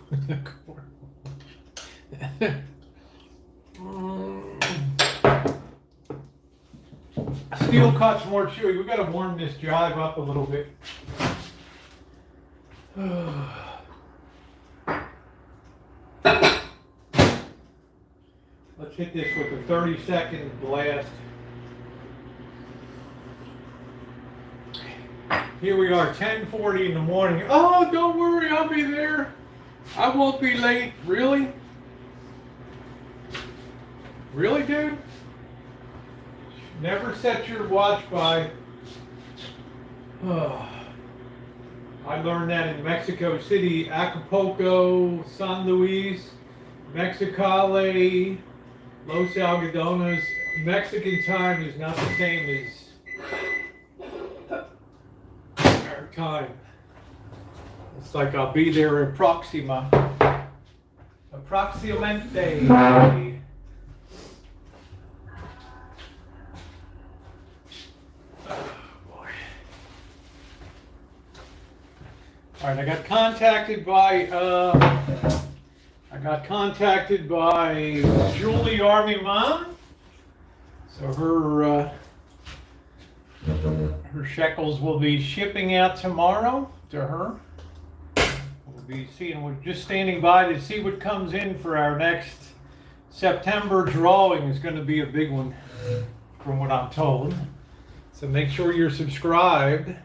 Steel cut's more chewy. We got to warm this jive up a little bit. Let's hit this with a 30-second blast. Here we are, 10:40 in the morning. Oh, don't worry, I'll be there. I won't be late. Really? Really, dude? Never set your watch by. Oh. I learned that in Mexico City, Acapulco, San Luis, Mexicali, Los Algodones. Mexican time is not the same as our time. It's like I'll be there approximately. All right, I got contacted by Julie Army Mom. So her shekels will be shipping out tomorrow to her. We'll be seeing, we're just standing by to see what comes in for our next September drawing. Is going to be a big one from what I'm told. So make sure you're subscribed.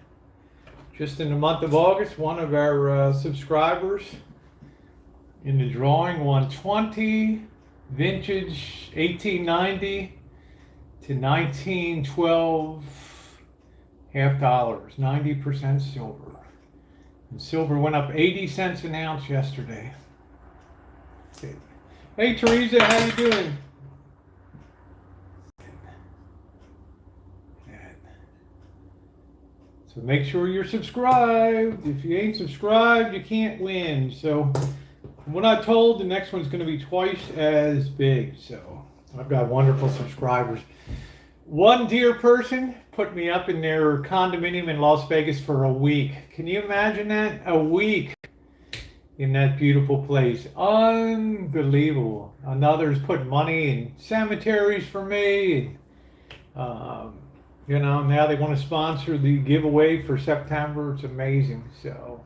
Just in the month of August, one of our subscribers in the drawing won 20 vintage 1890 to 1912 half dollars, 90% silver. And silver went up 80 cents an ounce yesterday. Hey Teresa, how you doing? So make sure you're subscribed. If you ain't subscribed, you can't win. So from what I'm told, the next one's going to be twice as big. So I've got wonderful subscribers. One dear person put me up in their condominium in Las Vegas for a week. Can you imagine that? A week in that beautiful place. Unbelievable. Another's put money in cemeteries for me. You know, now they want to sponsor the giveaway for September. It's amazing. So,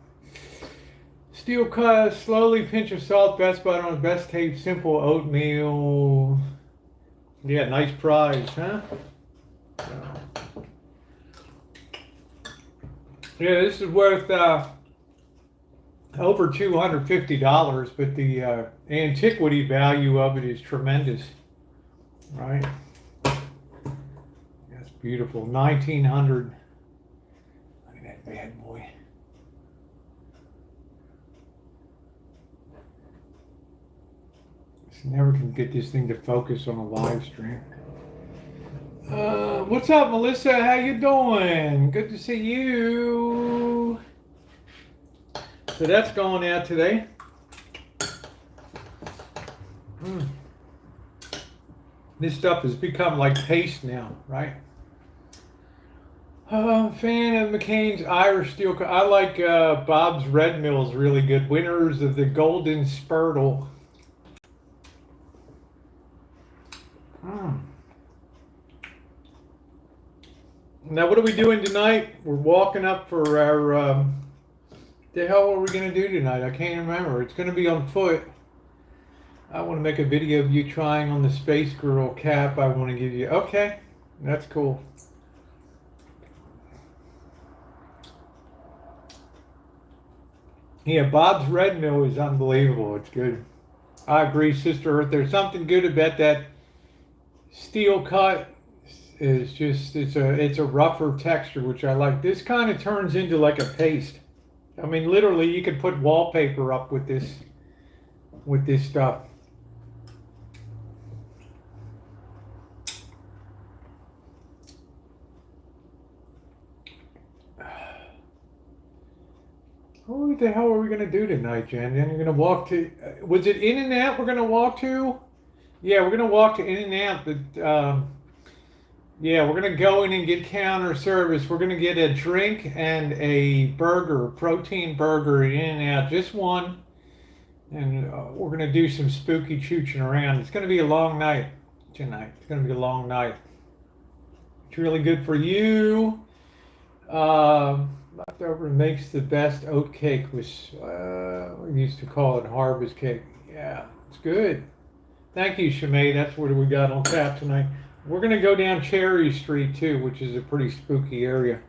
steel cut, slowly pinch of salt, best butter on the best tape, simple oatmeal. Yeah, nice prize, huh? So. Yeah, this is worth over $250, but the antiquity value of it is tremendous, right? Beautiful, 1900. Look at that bad boy. Just never can get this thing to focus on a live stream. What's up, Melissa? How you doing? Good to see you. So that's going out today. This stuff has become like paste now, right? Fan of McCain's Irish Steel Cut. I like Bob's Red Mill is really good. Winners of the Golden Spurtle. Now, what are we doing tonight? We're walking up for our, the hell are we going to do tonight? I can't remember. It's going to be on foot. I want to make a video of you trying on the Space Girl cap. I want to give you, okay, that's cool. Yeah, Bob's Red Mill is unbelievable. It's good. I agree, Sister Earth. There's something good about that steel cut. It's just it's a rougher texture, which I like. This kind of turns into like a paste. I mean, literally, you could put wallpaper up with this stuff. What the hell are we going to do tonight, Jen? Then you're going to walk to... was it In-N-Out we're going to walk to? Yeah, we're going to walk to In-N-Out. But, yeah, we're going to go in and get counter service. We're going to get a drink and a burger, protein burger at In-N-Out. Just one. And we're going to do some spooky chooching around. It's going to be a long night tonight. It's going to be a long night. It's really good for you. Leftover makes the best oat cake. We used to call it harvest cake. Yeah, it's good. Thank you, Shimei. That's what we got on tap tonight. We're going to go down Cherry Street, too, which is a pretty spooky area.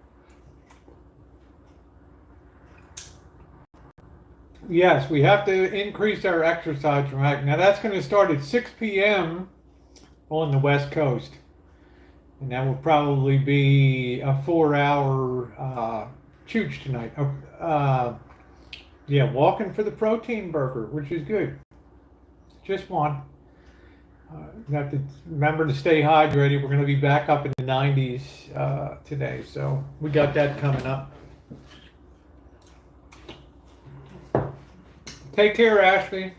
Yes, we have to increase our exercise dramatically. Now, that's going to start at 6 p.m. on the West Coast. And that will probably be a 4-hour chooch tonight. Yeah, walking for the protein burger, which is good. Just one. You have to remember to stay hydrated. We're going to be back up in the 90s today, so we got that coming up. Take care, Ashley.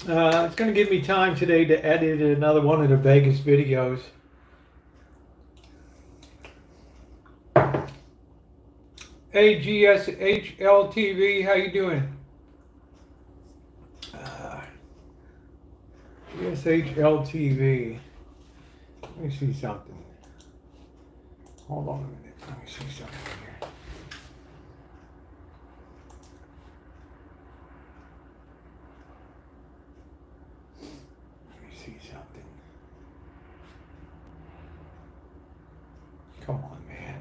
It's going to give me time today to edit another one of the Vegas videos. AGSHLTV, how you doing? GSHLTV. Let me see something. Hold on a minute. Let me see something here. Let me see something. Come on, man.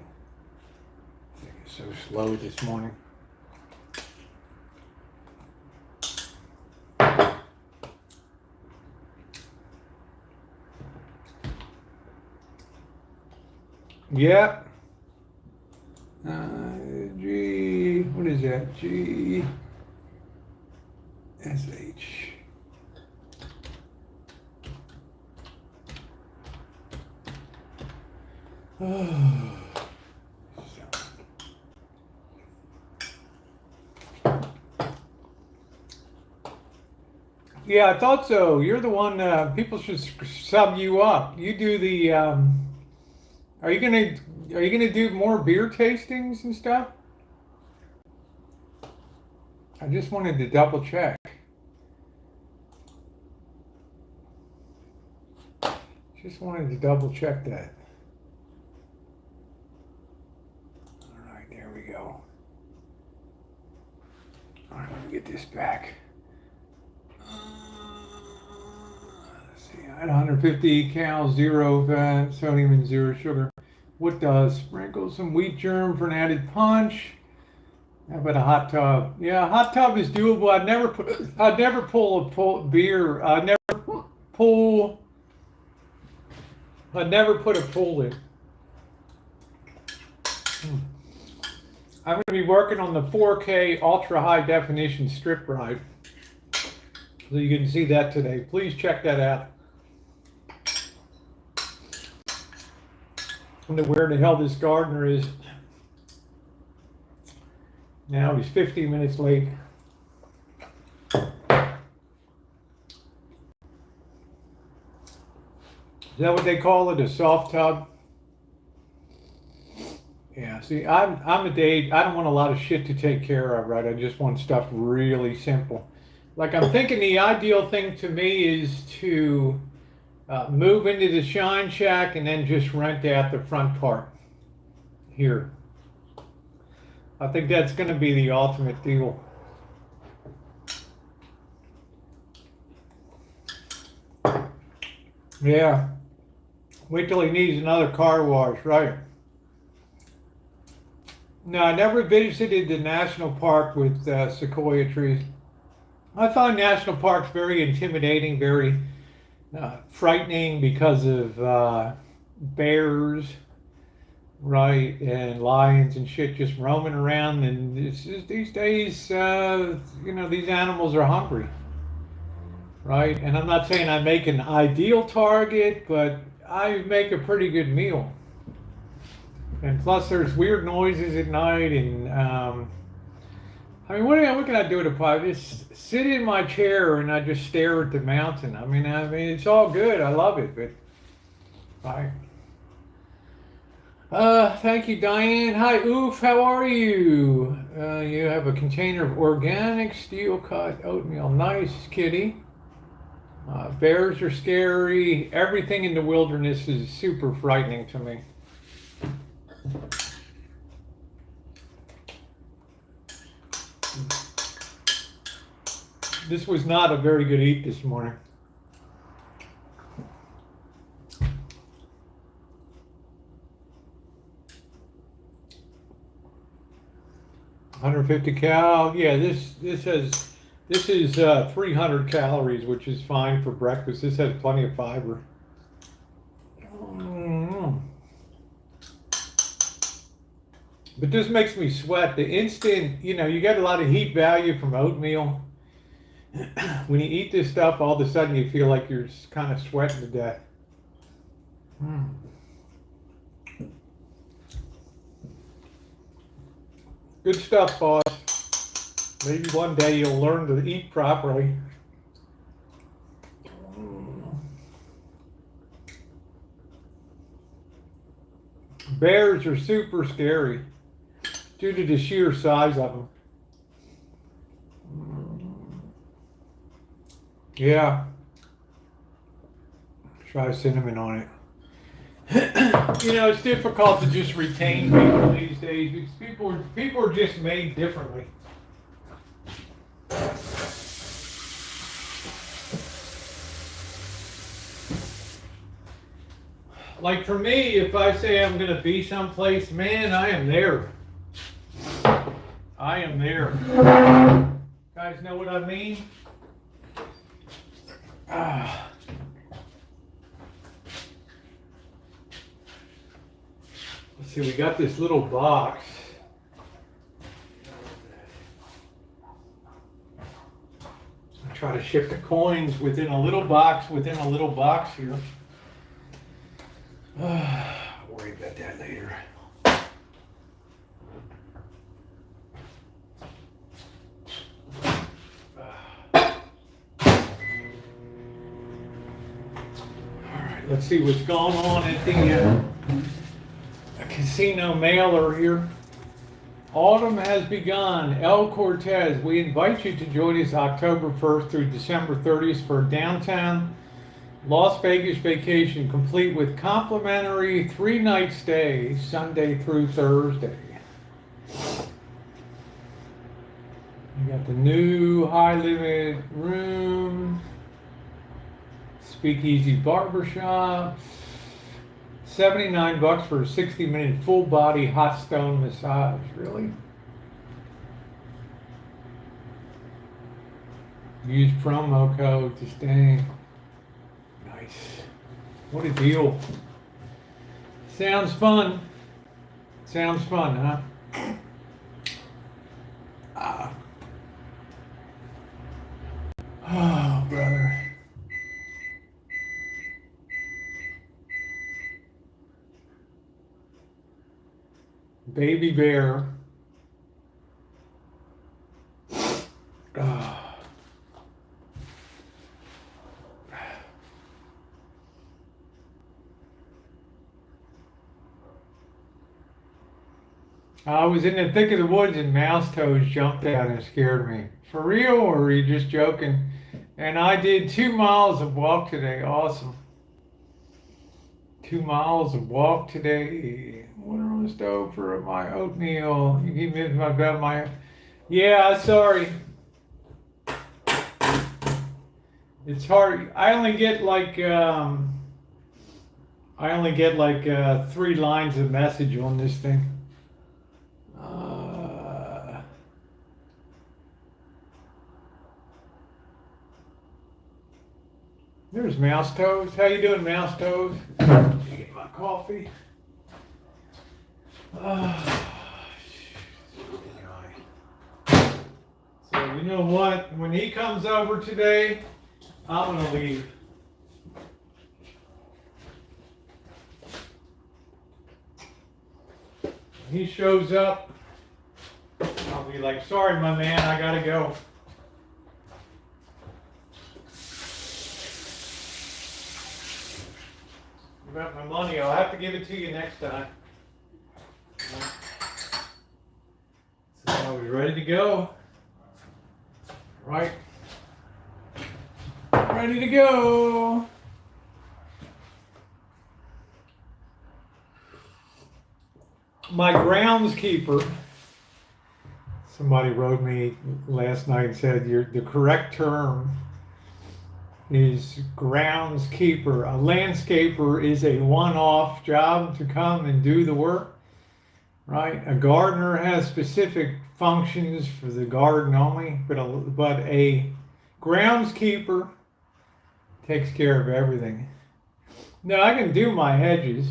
This thing is so slow this morning. Yep. G, what is that? GSH. Oh. Yeah, I thought so. You're the one, people should sub you up. You do the, are you gonna do more beer tastings and stuff? I just wanted to double check. Just wanted to double check that. All right, there we go. All right, let me get this back. Let's see, I had 150 calories, 0 fat, sodium, and 0 sugar. What does? Sprinkle some wheat germ for an added punch. How about a hot tub? Yeah, a hot tub is doable. I'd never pull beer. I'd never put a pool in. I'm going to be working on the 4K ultra high definition strip ride. So you can see that today. Please check that out. I wonder where the hell this gardener is. Now he's 15 minutes late. Is that what they call it, a soft tub? Yeah, see, I'm at the age, I don't want a lot of shit to take care of, right? I just want stuff really simple. Like, I'm thinking the ideal thing to me is to move into the Shine Shack and then just rent out the front part here. I think that's going to be the ultimate deal. Yeah. Wait till he needs another car wash, right? No, I never visited the national park with sequoia trees. I find national parks very intimidating, very frightening because of bears, right, and lions and shit just roaming around. And these days, these animals are hungry, right? And I'm not saying I make an ideal target, but I make a pretty good meal. And plus, there's weird noises at night, and what can I do at a park? Just sit in my chair and I just stare at the mountain. I mean, it's all good. I love it, but right. Thank you, Diane. Hi, Oof. How are you? You have a container of organic steel-cut oatmeal. Nice, kitty. Bears are scary. Everything in the wilderness is super frightening to me. This was not a very good eat this morning. $150 cal. Yeah, this is 300 calories, which is fine for breakfast. This has plenty of fiber. But this makes me sweat. The instant, you get a lot of heat value from oatmeal. When you eat this stuff, all of a sudden you feel like you're kind of sweating to death. Good stuff, boss. Maybe one day you'll learn to eat properly. Bears are super scary due to the sheer size of them. Yeah. Try cinnamon on it. It's difficult to just retain people these days because people are just made differently. Like for me, if I say I'm going to be someplace, man, I am there. I am there. Guys know what I mean? Let's see, we got this little box. I try to shift the coins within a little box here. I'll worry about that later. Alright, let's see what's going on at the casino mailer here. Autumn has begun. El Cortez, we invite you to join us October 1st through December 30th for downtown Las Vegas vacation, complete with complimentary 3-night stay, Sunday through Thursday. You got the new high limit room, speakeasy barbershop, $79 for a 60-minute full body hot stone massage. Really? Use promo code to stay. Nice. What a deal. Sounds fun. Sounds fun, huh? Oh, brother. Baby bear. I was in the thick of the woods and mouse toes jumped out and scared me. For real, or are you just joking? And I did 2 miles of walk today. Awesome. 2 miles of walk today. Water on the stove for my oatmeal. You keep me about my. Yeah, sorry. It's hard. I only get like 3 lines of message on this thing. There's Mouse Toes. How you doing, Mouse Toes? Get my coffee. So you know what? When he comes over today, I'm gonna leave. He shows up, I'll be like, sorry, my man, I gotta go. You got my money, I'll have to give it to you next time. So I was ready to go. Right? Ready to go. My groundskeeper, somebody wrote me last night and said the correct term is groundskeeper. A landscaper is a one-off job to come and do the work, right? A gardener has specific functions for the garden only, but a groundskeeper takes care of everything. Now I can do my hedges.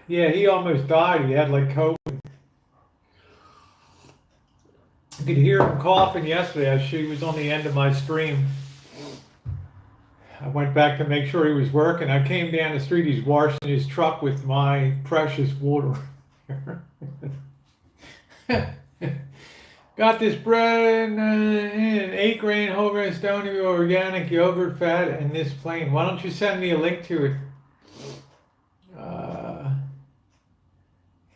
Yeah, he almost died. He had like COVID. I could hear him coughing yesterday as she was on the end of my stream. I went back to make sure he was working. I came down the street. He's washing his truck with my precious water. Got this bread and 8 grain whole grain stone organic yogurt fat and this plain. Why don't you send me a link to it?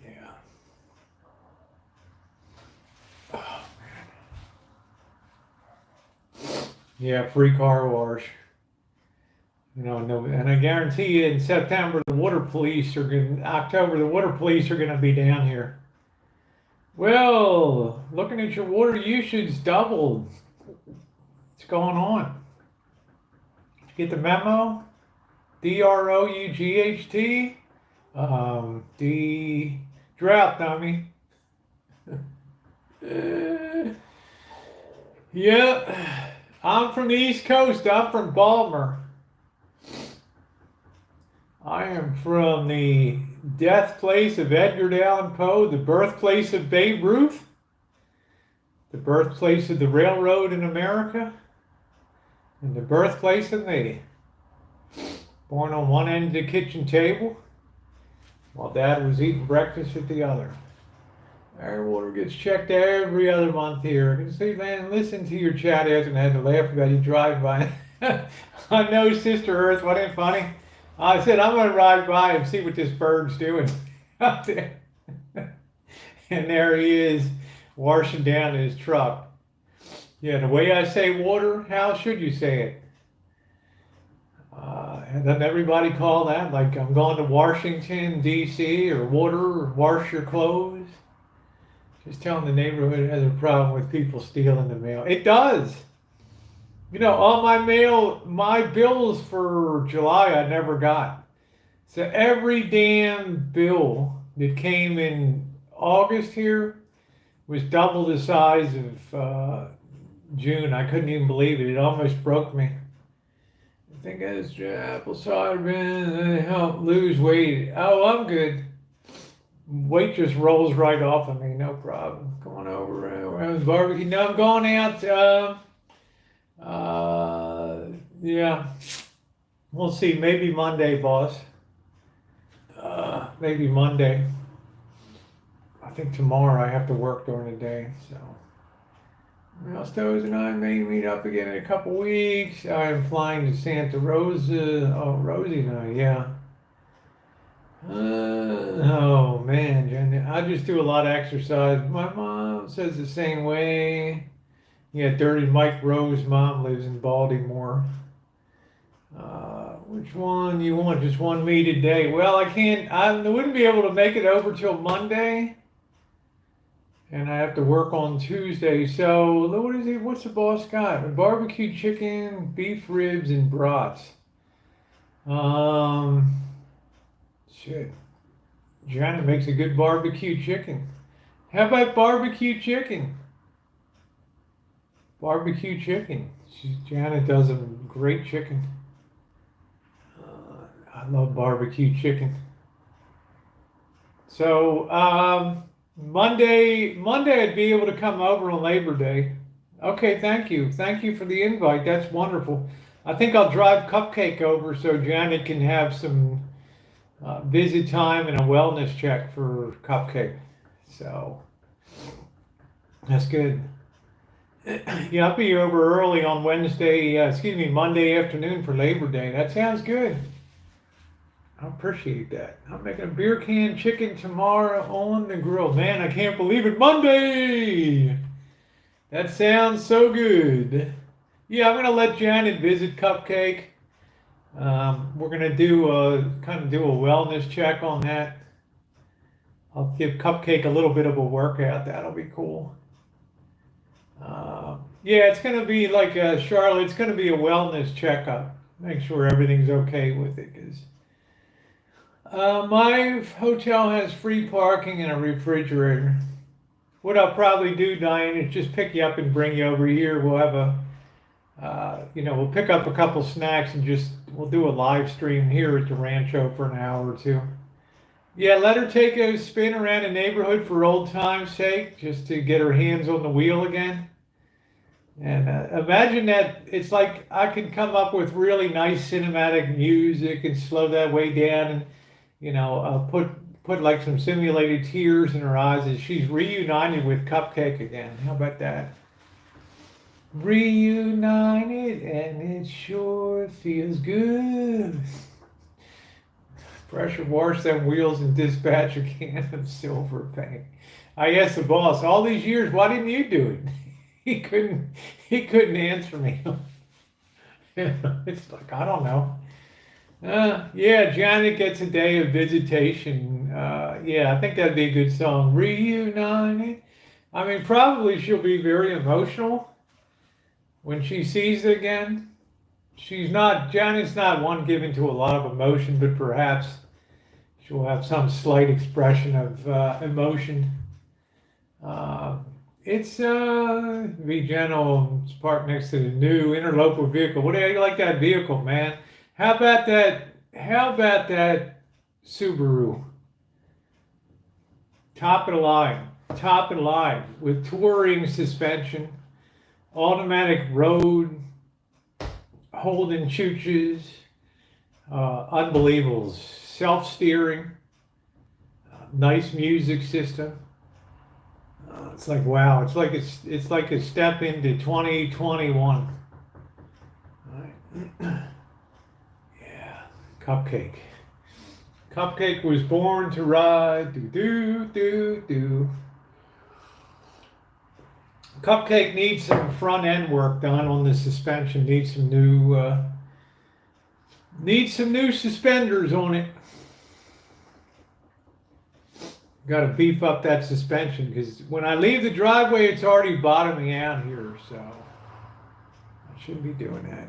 Yeah. Oh, man. Yeah, free car wash. You know, no, and I guarantee you in September October the water police are going to be down here. Well, looking at your water usage's doubled. What's going on? Did you get the memo? DROUGHT? The drought, dummy. Yeah, I'm from the East Coast. I'm from Baltimore. I am from the death place of Edgar Allan Poe, the birthplace of Babe Ruth, the birthplace of the railroad in America, and the birthplace of me. Born on one end of the kitchen table, while Dad was eating breakfast at the other. Our water gets checked every other month here. I can see, man, listen to your chat after and I had to laugh about you driving by. I know, Sister Earth, wasn't it funny? I said, I'm going to ride by and see what this bird's doing out there. And there he is, washing down his truck. Yeah, the way I say water, how should you say it? And doesn't everybody call that? Like, I'm going to Washington, D.C., or water, or wash your clothes? Just telling the neighborhood has a problem with people stealing the mail. It does. You know, all my mail, my bills for July I never got. So every damn bill that came in August here was double the size of June. I couldn't even believe it. It almost broke me. I think it's apple cider vinegar help lose weight. Oh, I'm good. Weight just rolls right off of me, no problem. Going over I was barbecue. No, I'm going out. Yeah, we'll see. Maybe Monday, boss. Maybe Monday. I think tomorrow I have to work during the day, so. Toes and I may meet up again in a couple weeks. I am flying to Santa Rosa. Oh, Rosie and I, yeah. Oh man, Jen, I just do a lot of exercise. My mom says the same way. Yeah, Dirty Mike Rowe's mom lives in Baltimore. Which one you want? Just one me today? Well, I wouldn't be able to make it over till Monday. And I have to work on Tuesday. So, what is it? What's the boss got? Barbecue chicken, beef ribs, and brats. Shit. Janet makes a good barbecue chicken. How about barbecue chicken? Barbecue chicken. Janet does a great chicken. I love barbecue chicken. So, Monday I'd be able to come over on Labor Day. Okay, thank you. Thank you for the invite. That's wonderful. I think I'll drive Cupcake over so Janet can have some visit time and a wellness check for Cupcake. So that's good. Yeah, I'll be over early on Monday afternoon for Labor Day. That sounds good. I appreciate that. I'm making a beer can chicken tomorrow on the grill. Man, I can't believe it. Monday! That sounds so good. Yeah, I'm going to let Janet visit Cupcake. We're going to do a wellness check on that. I'll give Cupcake a little bit of a workout. That'll be cool. Yeah, it's going to be like Charlotte. It's going to be a wellness checkup. Make sure everything's okay with it. Cause, my hotel has free parking and a refrigerator. What I'll probably do, Diane, is just pick you up and bring you over here. We'll have we'll pick up a couple snacks and we'll do a live stream here at the Rancho for an hour or two. Yeah, let her take a spin around the neighborhood for old time's sake, just to get her hands on the wheel again. And imagine that it's like I could come up with really nice cinematic music and slow that way down and, put like some simulated tears in her eyes as she's reunited with Cupcake again. How about that? Reunited and it sure feels good. Pressure wash them wheels and dispatch a can of silver paint. I asked the boss, all these years, why didn't you do it? He couldn't answer me. It's like, I don't know. Yeah, Janet gets a day of visitation. Yeah, I think that'd be a good song. Reunited. I mean, probably she'll be very emotional when she sees it again. Janet's not one given to a lot of emotion, but perhaps she'll have some slight expression of emotion. It's be gentle. It's parked next to the new interloper vehicle. What do you like that vehicle, man? How about that Subaru? Top of the line with touring suspension, automatic road, Holden chooches, unbelievable. Self-steering, nice music system. It's like, wow, it's like a step into 2021. Right. Yeah, Cupcake. Cupcake was born to ride. Do. Cupcake needs some front end work done on the suspension. Needs some new suspenders on it. Got to beef up that suspension because when I leave the driveway, it's already bottoming out here. So I shouldn't be doing that.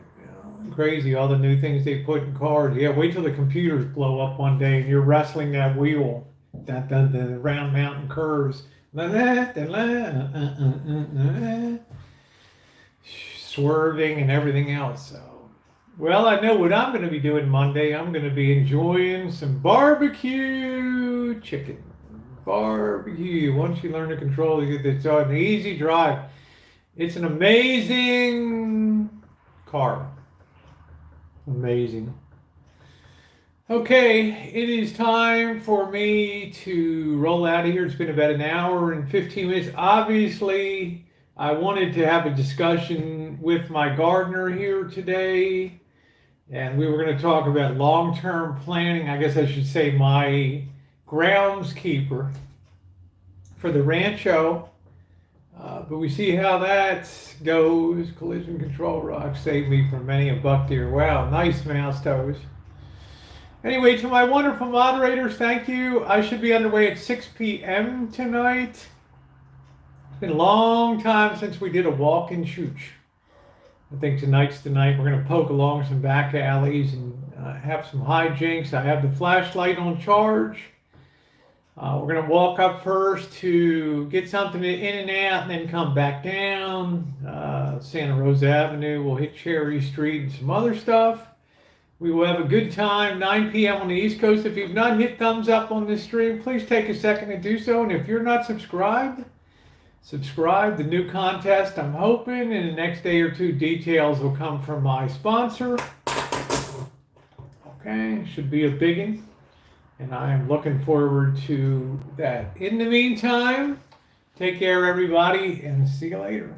Crazy, all the new things they put in cars. Yeah, wait till the computers blow up one day and you're wrestling that wheel, the round mountain curves, swerving and everything else. So, well, I know what I'm going to be doing Monday. I'm going to be enjoying some barbecue chicken. Barbecue. Once you learn to control it, it's an easy drive. It's an amazing car. Amazing. Okay, it is time for me to roll out of here. It's been about an hour and 15 minutes. Obviously, I wanted to have a discussion with my gardener here today, and we were going to talk about long-term planning. I guess I should say my groundskeeper for the Rancho. But we see how that goes. Collision control rock saved me from many a buck deer. Wow, nice mouse toes. Anyway, to my wonderful moderators, thank you. I should be underway at 6 p.m. tonight. It's been a long time since we did a walk-in chooch. I think tonight's the night. We're going to poke along some back alleys and have some hijinks. I have the flashlight on charge. We're going to walk up first to get something in and out and then come back down. Santa Rosa Avenue. We'll hit Cherry Street and some other stuff. We will have a good time, 9 p.m. on the East Coast. If you've not hit thumbs up on this stream, please take a second to do so. And if you're not subscribed, subscribe. The new contest, I'm hoping in the next day or two, details will come from my sponsor. Okay, should be a biggin'. And I am looking forward to that. In the meantime, take care, everybody, and see you later.